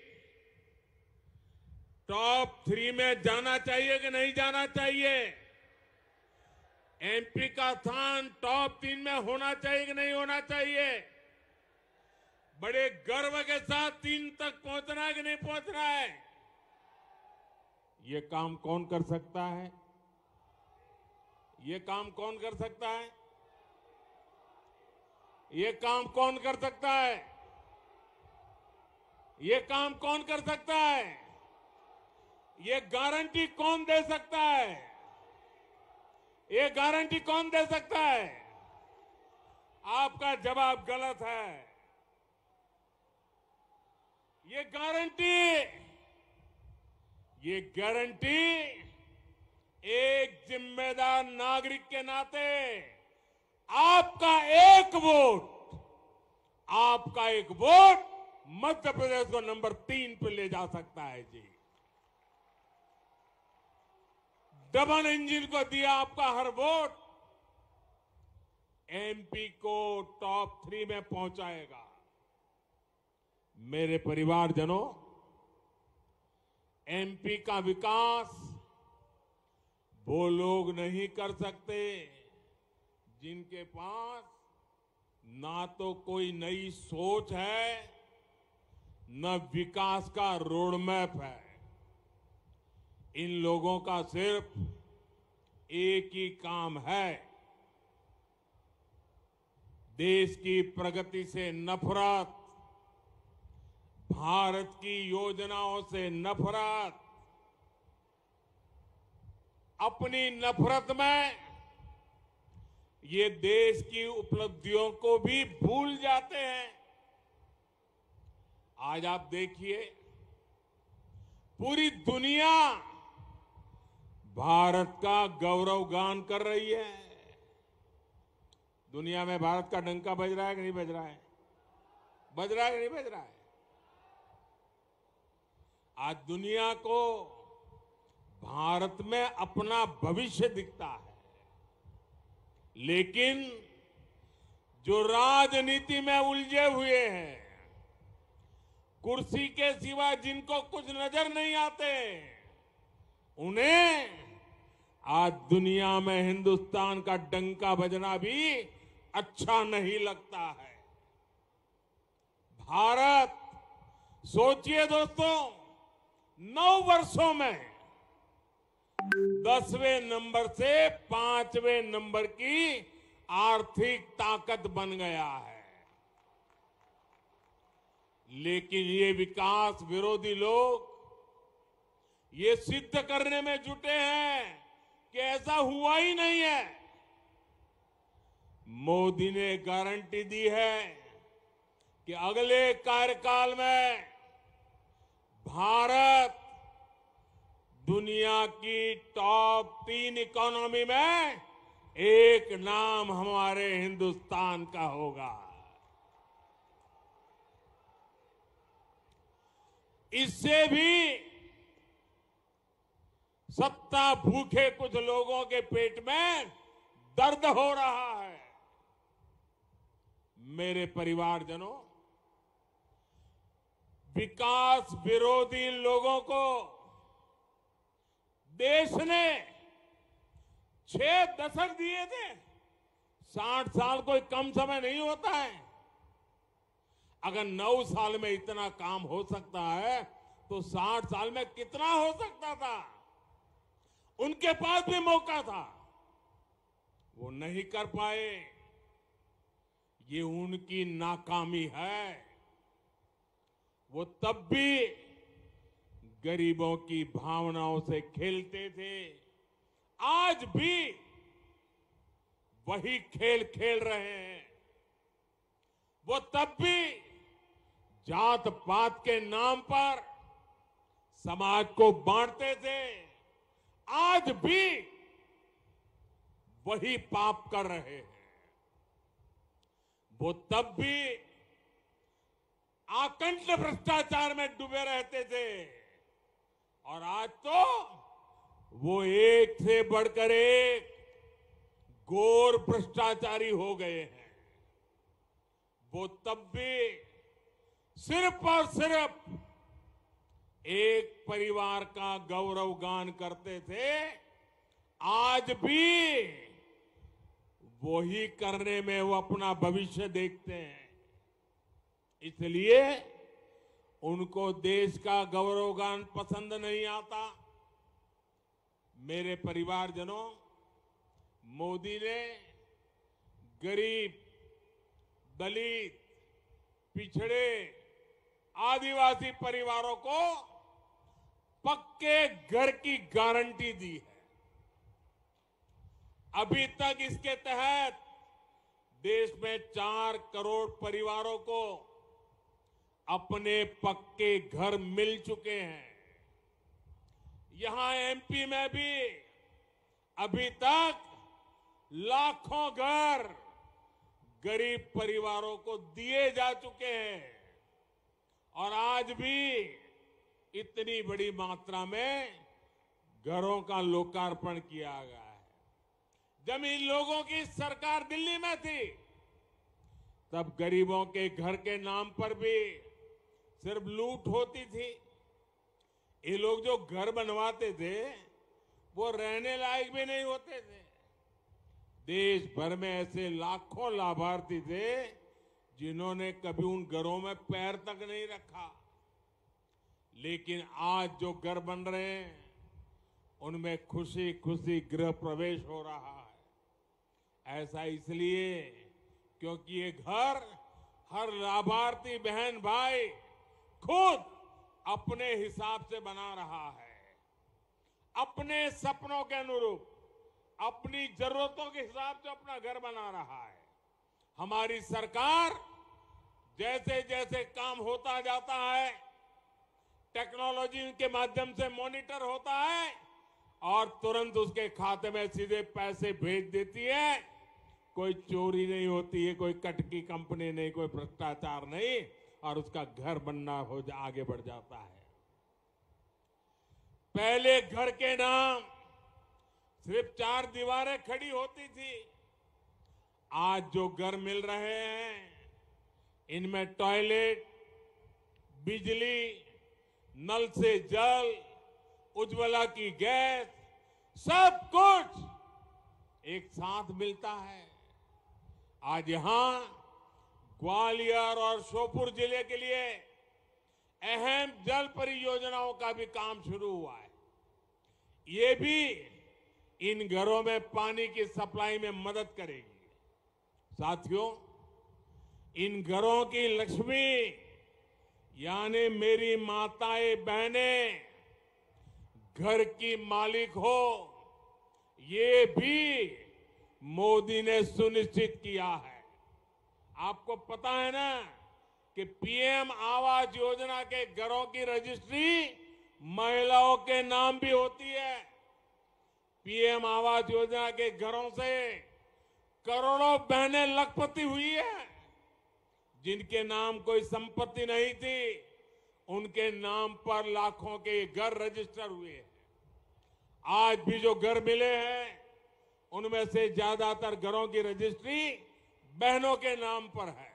टॉप 3 में जाना चाहिए कि नहीं जाना चाहिए? एमपी का स्थान टॉप 3 में होना चाहिए कि नहीं होना चाहिए? बड़े गर्व के साथ 3 तक पहुंचना है कि नहीं पहुंचना है? ये काम कौन कर सकता है? ये काम कौन कर सकता है? ये काम कौन कर सकता है? ये काम कौन कर सकता है? ये गारंटी कौन दे सकता है? ये गारंटी कौन दे सकता है? आपका जवाब गलत है। ये गारंटी एक जिम्मेदार नागरिक के नाते आपका एक वोट मध्य प्रदेश को नंबर 3 पे ले जा सकता है जी। डबल इंजन को दिया आपका हर वोट एमपी को टॉप 3 में पहुंचाएगा। मेरे परिवारजनों, एमपी का विकास वो लोग नहीं कर सकते जिनके पास ना तो कोई नई सोच है, न विकास का रोड मैप है। इन लोगों का सिर्फ एक ही काम है, देश की प्रगति से नफरत, भारत की योजनाओं से नफरत। अपनी नफरत में ये देश की उपलब्धियों को भी भूल जाते हैं। आज आप देखिए, पूरी दुनिया भारत का गौरव गान कर रही है। दुनिया में भारत का डंका बज रहा है कि नहीं बज रहा है? बज रहा है कि नहीं बज रहा है? आज दुनिया को भारत में अपना भविष्य दिखता है, लेकिन जो राजनीति में उलझे हुए हैं, कुर्सी के सिवा जिनको कुछ नजर नहीं आते, उन्हें आज दुनिया में हिंदुस्तान का डंका बजना भी अच्छा नहीं लगता है। भारत, सोचिए दोस्तों, 9 वर्षों में 10वें नंबर से 5वें नंबर की आर्थिक ताकत बन गया है। लेकिन ये विकास विरोधी लोग ये सिद्ध करने में जुटे हैं कि ऐसा हुआ ही नहीं है। मोदी ने गारंटी दी है कि अगले कार्यकाल में भारत दुनिया की टॉप 3 इकोनॉमी में एक नाम हमारे हिंदुस्तान का होगा। इससे भी सत्ता भूखे कुछ लोगों के पेट में दर्द हो रहा है। मेरे परिवारजनों, विकास विरोधी लोगों को देश ने 6 दशक दिए थे। 60 साल कोई कम समय नहीं होता है। अगर 9 साल में इतना काम हो सकता है तो 60 साल में कितना हो सकता था? उनके पास भी मौका था, वो नहीं कर पाए। ये उनकी नाकामी है। वो तब भी गरीबों की भावनाओं से खेलते थे, आज भी वही खेल खेल रहे हैं। वो तब भी जात पात के नाम पर समाज को बांटते थे, आज भी वही पाप कर रहे हैं। वो तब भी आकंठ भ्रष्टाचार में डूबे रहते थे, और आज तो वो एक से बढ़कर एक घोर भ्रष्टाचारी हो गए हैं। वो तब भी सिर्फ और सिर्फ एक परिवार का गौरव गान करते थे, आज भी वही करने में वो अपना भविष्य देखते हैं। इसलिए उनको देश का गौरव गान पसंद नहीं आता। मेरे परिवारजनों, मोदी ने गरीब, दलित, पिछड़े, आदिवासी परिवारों को पक्के घर की गारंटी दी है। अभी तक इसके तहत देश में 4 करोड़ परिवारों को अपने पक्के घर मिल चुके हैं। यहां एमपी में भी अभी तक लाखों घर गरीब परिवारों को दिए जा चुके हैं और आज भी इतनी बड़ी मात्रा में घरों का लोकार्पण किया गया है। जब इन लोगों की सरकार दिल्ली में थी तब गरीबों के घर के नाम पर भी सिर्फ लूट होती थी। ये लोग जो घर बनवाते थे वो रहने लायक भी नहीं होते थे। देश भर में ऐसे लाखों लाभार्थी थे जिन्होंने कभी उन घरों में पैर तक नहीं रखा। लेकिन आज जो घर बन रहे हैं उनमें खुशी खुशी गृह प्रवेश हो रहा है। ऐसा इसलिए क्योंकि ये घर हर लाभार्थी बहन भाई खुद अपने हिसाब से बना रहा है, अपने सपनों के अनुरूप, अपनी जरूरतों के हिसाब से अपना घर बना रहा है। हमारी सरकार जैसे जैसे काम होता जाता है, टेक्नोलॉजी के माध्यम से मॉनिटर होता है और तुरंत उसके खाते में सीधे पैसे भेज देती है। कोई चोरी नहीं होती है, कोई कटकी कंपनी नहीं, कोई भ्रष्टाचार नहीं और उसका घर बनना आगे बढ़ जाता है। पहले घर के नाम सिर्फ 4 दीवारें खड़ी होती थी। आज जो घर मिल रहे हैं इनमें टॉयलेट, बिजली, नल से जल, उज्ज्वला की गैस, सब कुछ एक साथ मिलता है। आज यहां ग्वालियर और श्योपुर जिले के लिए अहम जल परियोजनाओं का भी काम शुरू हुआ है। ये भी इन घरों में पानी की सप्लाई में मदद करेगी। साथियों, इन घरों की लक्ष्मी यानी मेरी माताएं बहनें घर की मालिक हो, ये भी मोदी ने सुनिश्चित किया है। आपको पता है ना कि पीएम आवास योजना के घरों की रजिस्ट्री महिलाओं के नाम भी होती है। पीएम आवास योजना के घरों से करोड़ों बहनें लखपति हुई है। जिनके नाम कोई संपत्ति नहीं थी उनके नाम पर लाखों के घर रजिस्टर हुए हैं। आज भी जो घर मिले हैं उनमें से ज्यादातर घरों की रजिस्ट्री बहनों के नाम पर है।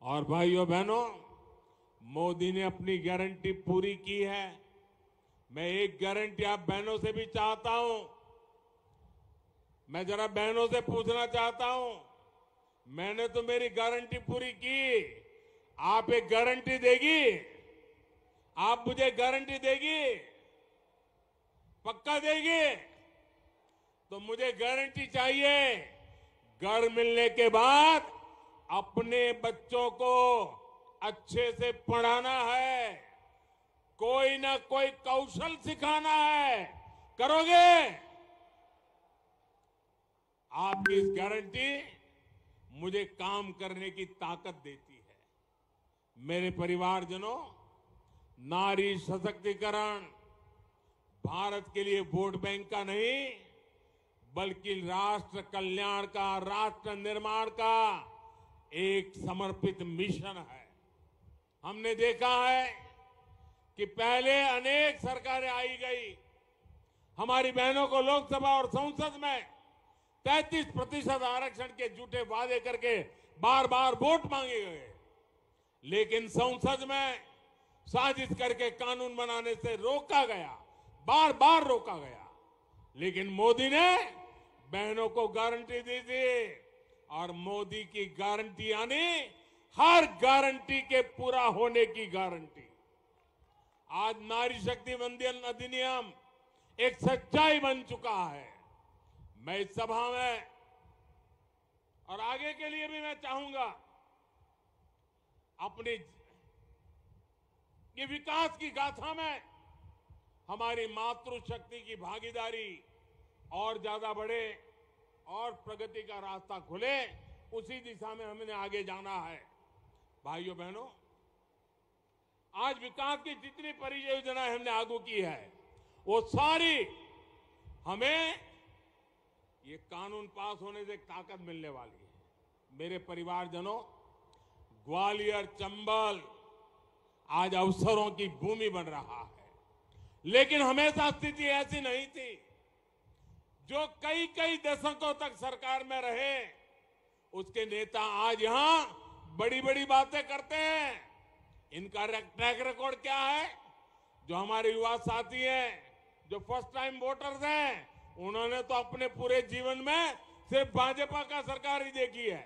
और भाइयों बहनों, मोदी ने अपनी गारंटी पूरी की है। मैं एक गारंटी आप बहनों से भी चाहता हूं। मैं जरा बहनों से पूछना चाहता हूं, मैंने तो मेरी गारंटी पूरी की, आप एक गारंटी देगी? आप मुझे गारंटी देगी? पक्का देगी? तो मुझे गारंटी चाहिए घर मिलने के बाद अपने बच्चों को अच्छे से पढ़ाना है, कोई ना कोई कौशल सिखाना है। करोगे? आपकी इस गारंटी मुझे काम करने की ताकत देती है। मेरे परिवारजनों, नारी सशक्तिकरण भारत के लिए वोट बैंक का नहीं बल्कि राष्ट्र कल्याण का, राष्ट्र निर्माण का एक समर्पित मिशन है। हमने देखा है कि पहले अनेक सरकारें आई गई, हमारी बहनों को लोकसभा और संसद में 33% आरक्षण के झूठे वादे करके बार बार वोट मांगे गए, लेकिन संसद में साजिश करके कानून बनाने से रोका गया, बार बार रोका गया। लेकिन मोदी ने बहनों को गारंटी दी थी और मोदी की गारंटी यानी हर गारंटी के पूरा होने की गारंटी। आज नारी शक्ति वंदन अधिनियम एक सच्चाई बन चुका है। मैं इस सभा में और आगे के लिए भी मैं चाहूंगा अपनी ये विकास की गाथा में हमारी मातृशक्ति की भागीदारी और ज्यादा बढ़े और प्रगति का रास्ता खुले, उसी दिशा में हमने आगे जाना है। भाइयों बहनों, आज विकास की जितनी परियोजनाएं हमने आगू की है वो सारी
हमें ये कानून पास होने से एक ताकत मिलने वाली है। मेरे परिवारजनों, ग्वालियर चंबल आज अवसरों की भूमि बन रहा है, लेकिन हमेशा स्थिति ऐसी नहीं थी। जो कई कई दशकों तक सरकार में रहे, उसके नेता आज यहां बड़ी बड़ी बातें करते हैं। इनका ट्रैक रिकॉर्ड क्या है? जो हमारे युवा साथी हैं, जो फर्स्ट टाइम वोटर्स हैं, उन्होंने तो अपने पूरे जीवन में सिर्फ भाजपा का सरकार ही देखी है।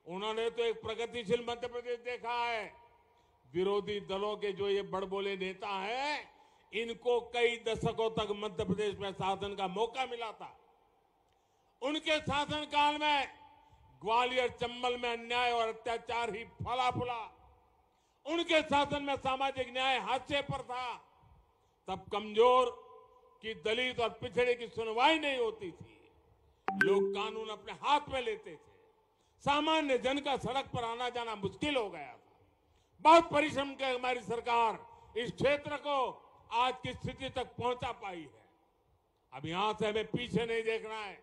उन्होंने तो एक प्रगतिशील मध्य प्रदेश देखा है। विरोधी दलों के जो ये बड़बोले नेता हैं, इनको कई दशकों तक मध्य प्रदेश में शासन का मौका मिला था। उनके शासनकाल में ग्वालियर चंबल में अन्याय और अत्याचार ही फला फूला। उनके शासन में सामाजिक न्याय हाशिए पर था। तब कमजोर की, दलित और पिछड़े की सुनवाई नहीं होती थी। लोग कानून अपने हाथ में लेते थे। सामान्य जन का सड़क पर आना जाना मुश्किल हो गया था। बहुत परिश्रम के हमारी सरकार इस क्षेत्र को आज की स्थिति तक पहुंचा पाई है। अब यहां से हमें पीछे नहीं देखना है।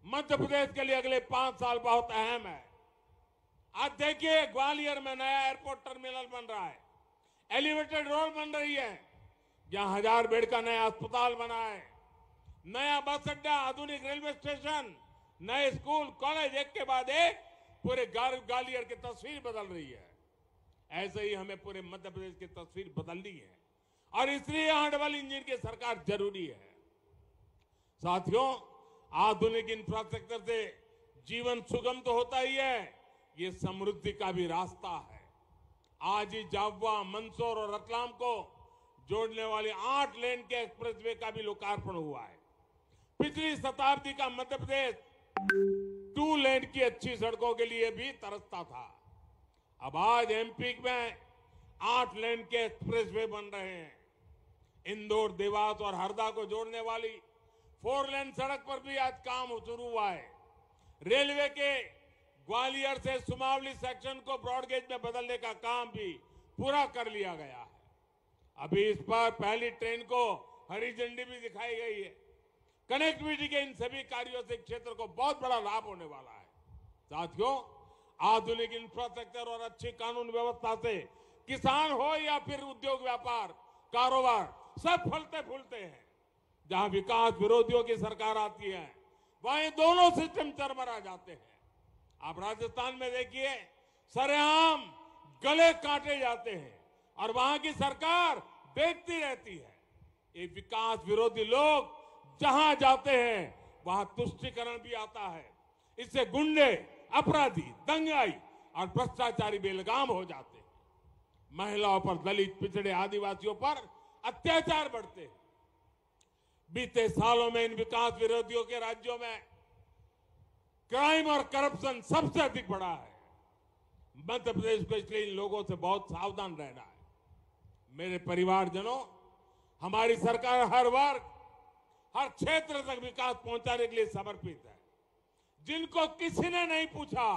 मध्य प्रदेश के लिए अगले 5 साल बहुत अहम है। आज देखिए, ग्वालियर में नया एयरपोर्ट टर्मिनल बन रहा है, एलिवेटेड रोड बन रही है, जहां 1000 बेड का नया अस्पताल बना है, नया बस अड्डा, आधुनिक रेलवे स्टेशन, नए स्कूल कॉलेज, एक के बाद एक पूरे ग्वालियर की तस्वीर बदल रही है। ऐसे ही हमें पूरे मध्य प्रदेश की तस्वीर बदलनी है, और इसलिए यहां डबल इंजन की सरकार जरूरी है। साथियों, आधुनिक इंफ्रास्ट्रक्चर से जीवन सुगम तो होता ही है, ये समृद्धि का भी रास्ता है। आज ही जाबवा, मंदसौर और रतलाम को जोड़ने वाली 8 लेन के एक्सप्रेसवे का भी लोकार्पण हुआ है। पिछली शताब्दी का मध्य प्रदेश 2 लेन की अच्छी सड़कों के लिए भी तरसता था। अब आज एमपी में 8 लेन के एक्सप्रेसवे बन रहे हैं। इंदौर, देवास और हरदा को जोड़ने वाली 4 लेन सड़क पर भी आज काम शुरू हुआ है। रेलवे के ग्वालियर से सुमावली सेक्शन को ब्रॉडगेज में बदलने का काम भी पूरा कर लिया गया है। अभी इस पर पहली ट्रेन को हरी झंडी भी दिखाई गई है। कनेक्टिविटी के इन सभी कार्यों से क्षेत्र को बहुत बड़ा लाभ होने वाला है। साथियों, आधुनिक इंफ्रास्ट्रक्चर और अच्छी कानून व्यवस्था से किसान हो या फिर उद्योग व्यापार कारोबार, सब फलते फूलते हैं। जहां विकास विरोधियों की सरकार आती है, वहां ये दोनों सिस्टम चरमरा जाते हैं। आप राजस्थान में देखिए, सरेआम गले काटे जाते हैं और वहां की सरकार देखती रहती है। ये विकास विरोधी लोग जहां जाते हैं, वहां तुष्टीकरण भी आता है। इससे गुंडे, अपराधी, दंगाई और भ्रष्टाचारी बेलगाम हो जाते हैं। महिलाओं पर, दलित, पिछड़े, आदिवासियों पर अत्याचार बढ़ते हैं। बीते सालों में इन विकास विरोधियों के राज्यों में क्राइम और करप्शन सबसे अधिक बढ़ा है। मध्य प्रदेश को इसलिए इन लोगों से बहुत सावधान रहना है। मेरे परिवारजनों, हमारी सरकार हर वर्ग, हर क्षेत्र तक विकास पहुंचाने के लिए समर्पित है। जिनको किसी ने नहीं पूछा,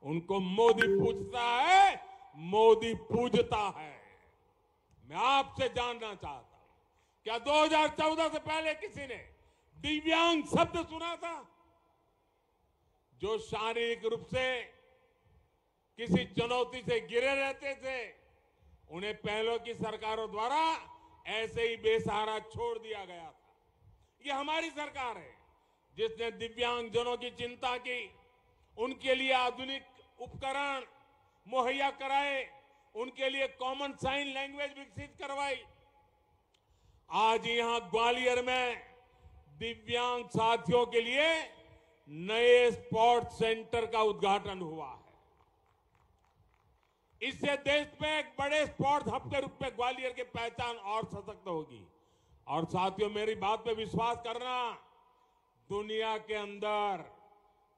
उनको मोदी पूछता है, मोदी पूजता है। मैं आपसे जानना चाहता हूं, क्या 2014 से पहले किसी ने दिव्यांग शब्द सुना था? जो शारीरिक रूप से किसी चुनौती से गिरे रहते थे, उन्हें पहलों की सरकारों द्वारा ऐसे ही बेसहारा छोड़ दिया गया था। ये हमारी सरकार है जिसने दिव्यांगजनों की चिंता की, उनके लिए आधुनिक उपकरण मुहैया कराए, उनके लिए कॉमन साइन लैंग्वेज विकसित करवाई। आज यहां ग्वालियर में दिव्यांग साथियों के लिए नए स्पोर्ट्स सेंटर का उद्घाटन हुआ है। इससे देश में एक बड़े स्पोर्ट्स हब के रूप में ग्वालियर की पहचान और सशक्त होगी। और साथियों, मेरी बात पे विश्वास करना, दुनिया के अंदर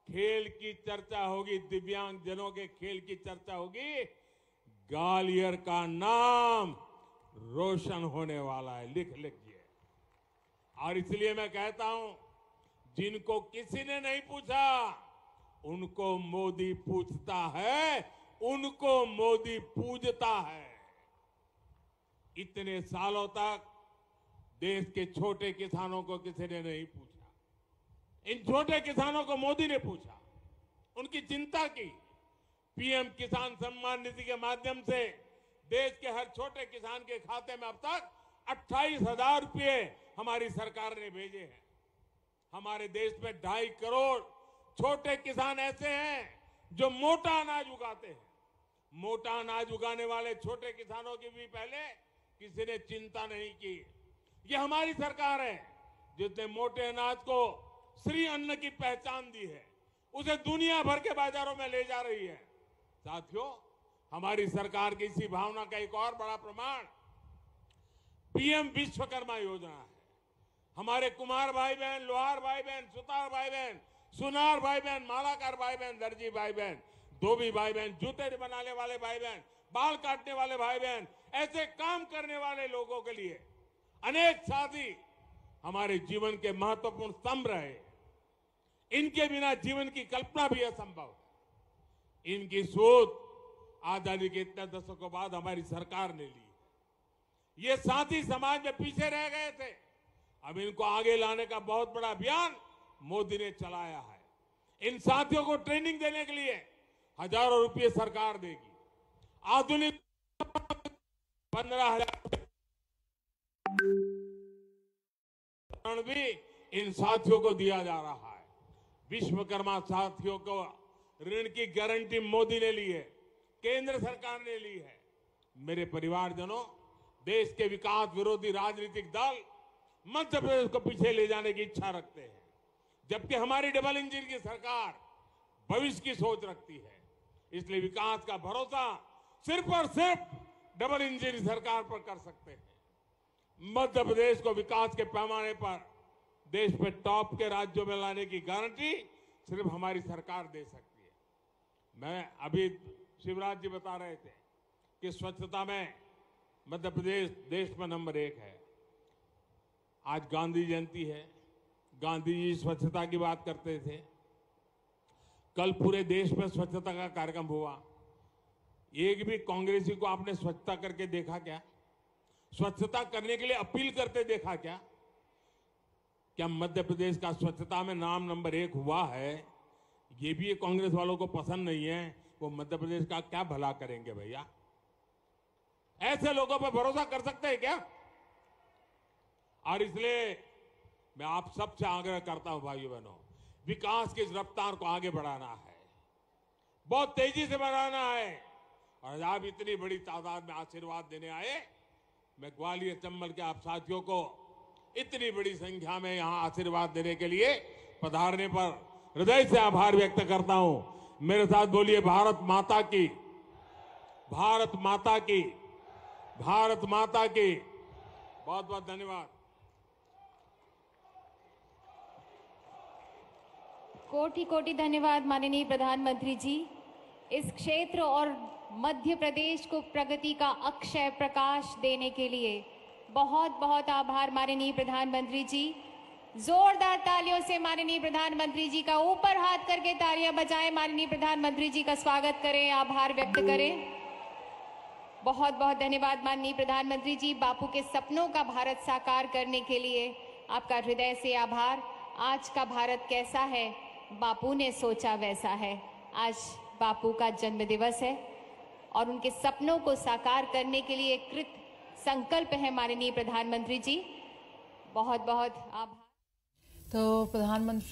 खेल की चर्चा होगी, दिव्यांग जनों के खेल की चर्चा होगी, ग्वालियर का नाम रोशन होने वाला है। लिख लीजिए। और इसलिए मैं कहता हूं, जिनको किसी ने नहीं पूछा, उनको मोदी पूछता है, उनको मोदी पूजता है। इतने सालों तक देश के छोटे किसानों को किसी ने नहीं पूछा। इन छोटे किसानों को मोदी ने पूछा, उनकी चिंता की। पीएम किसान सम्मान निधि के माध्यम से देश के हर छोटे किसान के खाते में अब तक 28,000 रुपये हमारी सरकार ने भेजे हैं। हमारे देश में 2.5 करोड़ छोटे किसान ऐसे हैं जो मोटा अनाज उगाते हैं। मोटा अनाज उगाने वाले छोटे किसानों की भी पहले किसी ने चिंता नहीं की। ये हमारी सरकार है जिसने मोटे अनाज को श्री अन्न की पहचान दी है, उसे दुनिया भर के बाजारों में ले जा रही है। साथियों, हमारी सरकार की इसी भावना का एक और बड़ा प्रमाण पीएम विश्वकर्मा योजना है। हमारे कुम्हार भाई बहन, लोहार भाई बहन, सुतार भाई बहन, सुनार भाई बहन, मालाकार भाई बहन, दर्जी भाई बहन, धोबी भाई बहन, जूते बनाने वाले भाई बहन, बाल काटने वाले भाई बहन, ऐसे काम करने वाले लोगों के लिए अनेक साथी हमारे जीवन के महत्वपूर्ण स्तंभ रहे। इनके बिना जीवन की कल्पना भी असंभव है। इनकी सोच आजादी के इतने दशकों बाद हमारी सरकार ने ली। ये साथी समाज में पीछे रह गए थे, अब इनको आगे लाने का बहुत बड़ा अभियान मोदी ने चलाया है। इन साथियों को ट्रेनिंग देने के लिए हजारों रुपये सरकार देगी। आधुनिक 15,000 भी इन साथियों को दिया जा रहा है। विश्वकर्मा साथियों को ऋण की गारंटी मोदी ने ली है, केंद्र सरकार ने ली है। मेरे परिवारजनों, देश के विकास विरोधी राजनीतिक दल मध्य प्रदेश को पीछे ले जाने की इच्छा रखते हैं, जबकि हमारी डबल इंजन की सरकार भविष्य की सोच रखती है। इसलिए विकास का भरोसा सिर्फ और सिर्फ डबल इंजन सरकार पर कर सकते हैं। मध्य प्रदेश को विकास के पैमाने पर देश में टॉप के राज्यों में लाने की गारंटी सिर्फ हमारी सरकार दे सकती है। मैं अभी शिवराज जी बता रहे थे कि स्वच्छता में मध्य प्रदेश देश में नंबर 1 है। आज गांधी जयंती है, गांधी जी स्वच्छता की बात करते थे। कल पूरे देश में स्वच्छता का कार्यक्रम हुआ। एक भी कांग्रेसी को आपने स्वच्छता करके देखा क्या? स्वच्छता करने के लिए अपील करते देखा क्या? क्या मध्य प्रदेश का स्वच्छता में नाम नंबर 1 हुआ है? ये भी कांग्रेस वालों को पसंद नहीं है। वो मध्य प्रदेश का क्या भला करेंगे भैया? ऐसे लोगों पर भरोसा कर सकते हैं क्या? और इसलिए मैं आप सबसे आग्रह करता हूं भाइयों बहनों, विकास की इस रफ्तार को आगे बढ़ाना है, बहुत तेजी से बढ़ाना है। और आप इतनी बड़ी तादाद में आशीर्वाद देने आए, मैं ग्वालियर चंबल के आप साथियों को इतनी बड़ी संख्या में यहां आशीर्वाद देने के लिए पधारने पर हृदय से आभार व्यक्त करता हूं। मेरे साथ बोलिए, भारत माता की, भारत माता की, भारत माता की। बहुत बहुत धन्यवाद।
कोटि कोटि धन्यवाद माननीय प्रधानमंत्री जी। इस क्षेत्र और मध्य प्रदेश को प्रगति का अक्षय प्रकाश देने के लिए बहुत बहुत आभार माननीय प्रधानमंत्री जी। जोरदार तालियों से माननीय प्रधानमंत्री जी का ऊपर हाथ करके तालियां बजाएं, माननीय प्रधानमंत्री जी का स्वागत करें, आभार व्यक्त करें। बहुत बहुत धन्यवाद माननीय प्रधानमंत्री जी। बापू के सपनों का भारत साकार करने के लिए आपका हृदय से आभार। आज का भारत कैसा है, बापू ने सोचा वैसा है। आज बापू का जन्म दिवस है और उनके सपनों को साकार करने के लिए कृत संकल्प है माननीय प्रधानमंत्री जी। बहुत बहुत आभार।
तो प्रधानमंत्री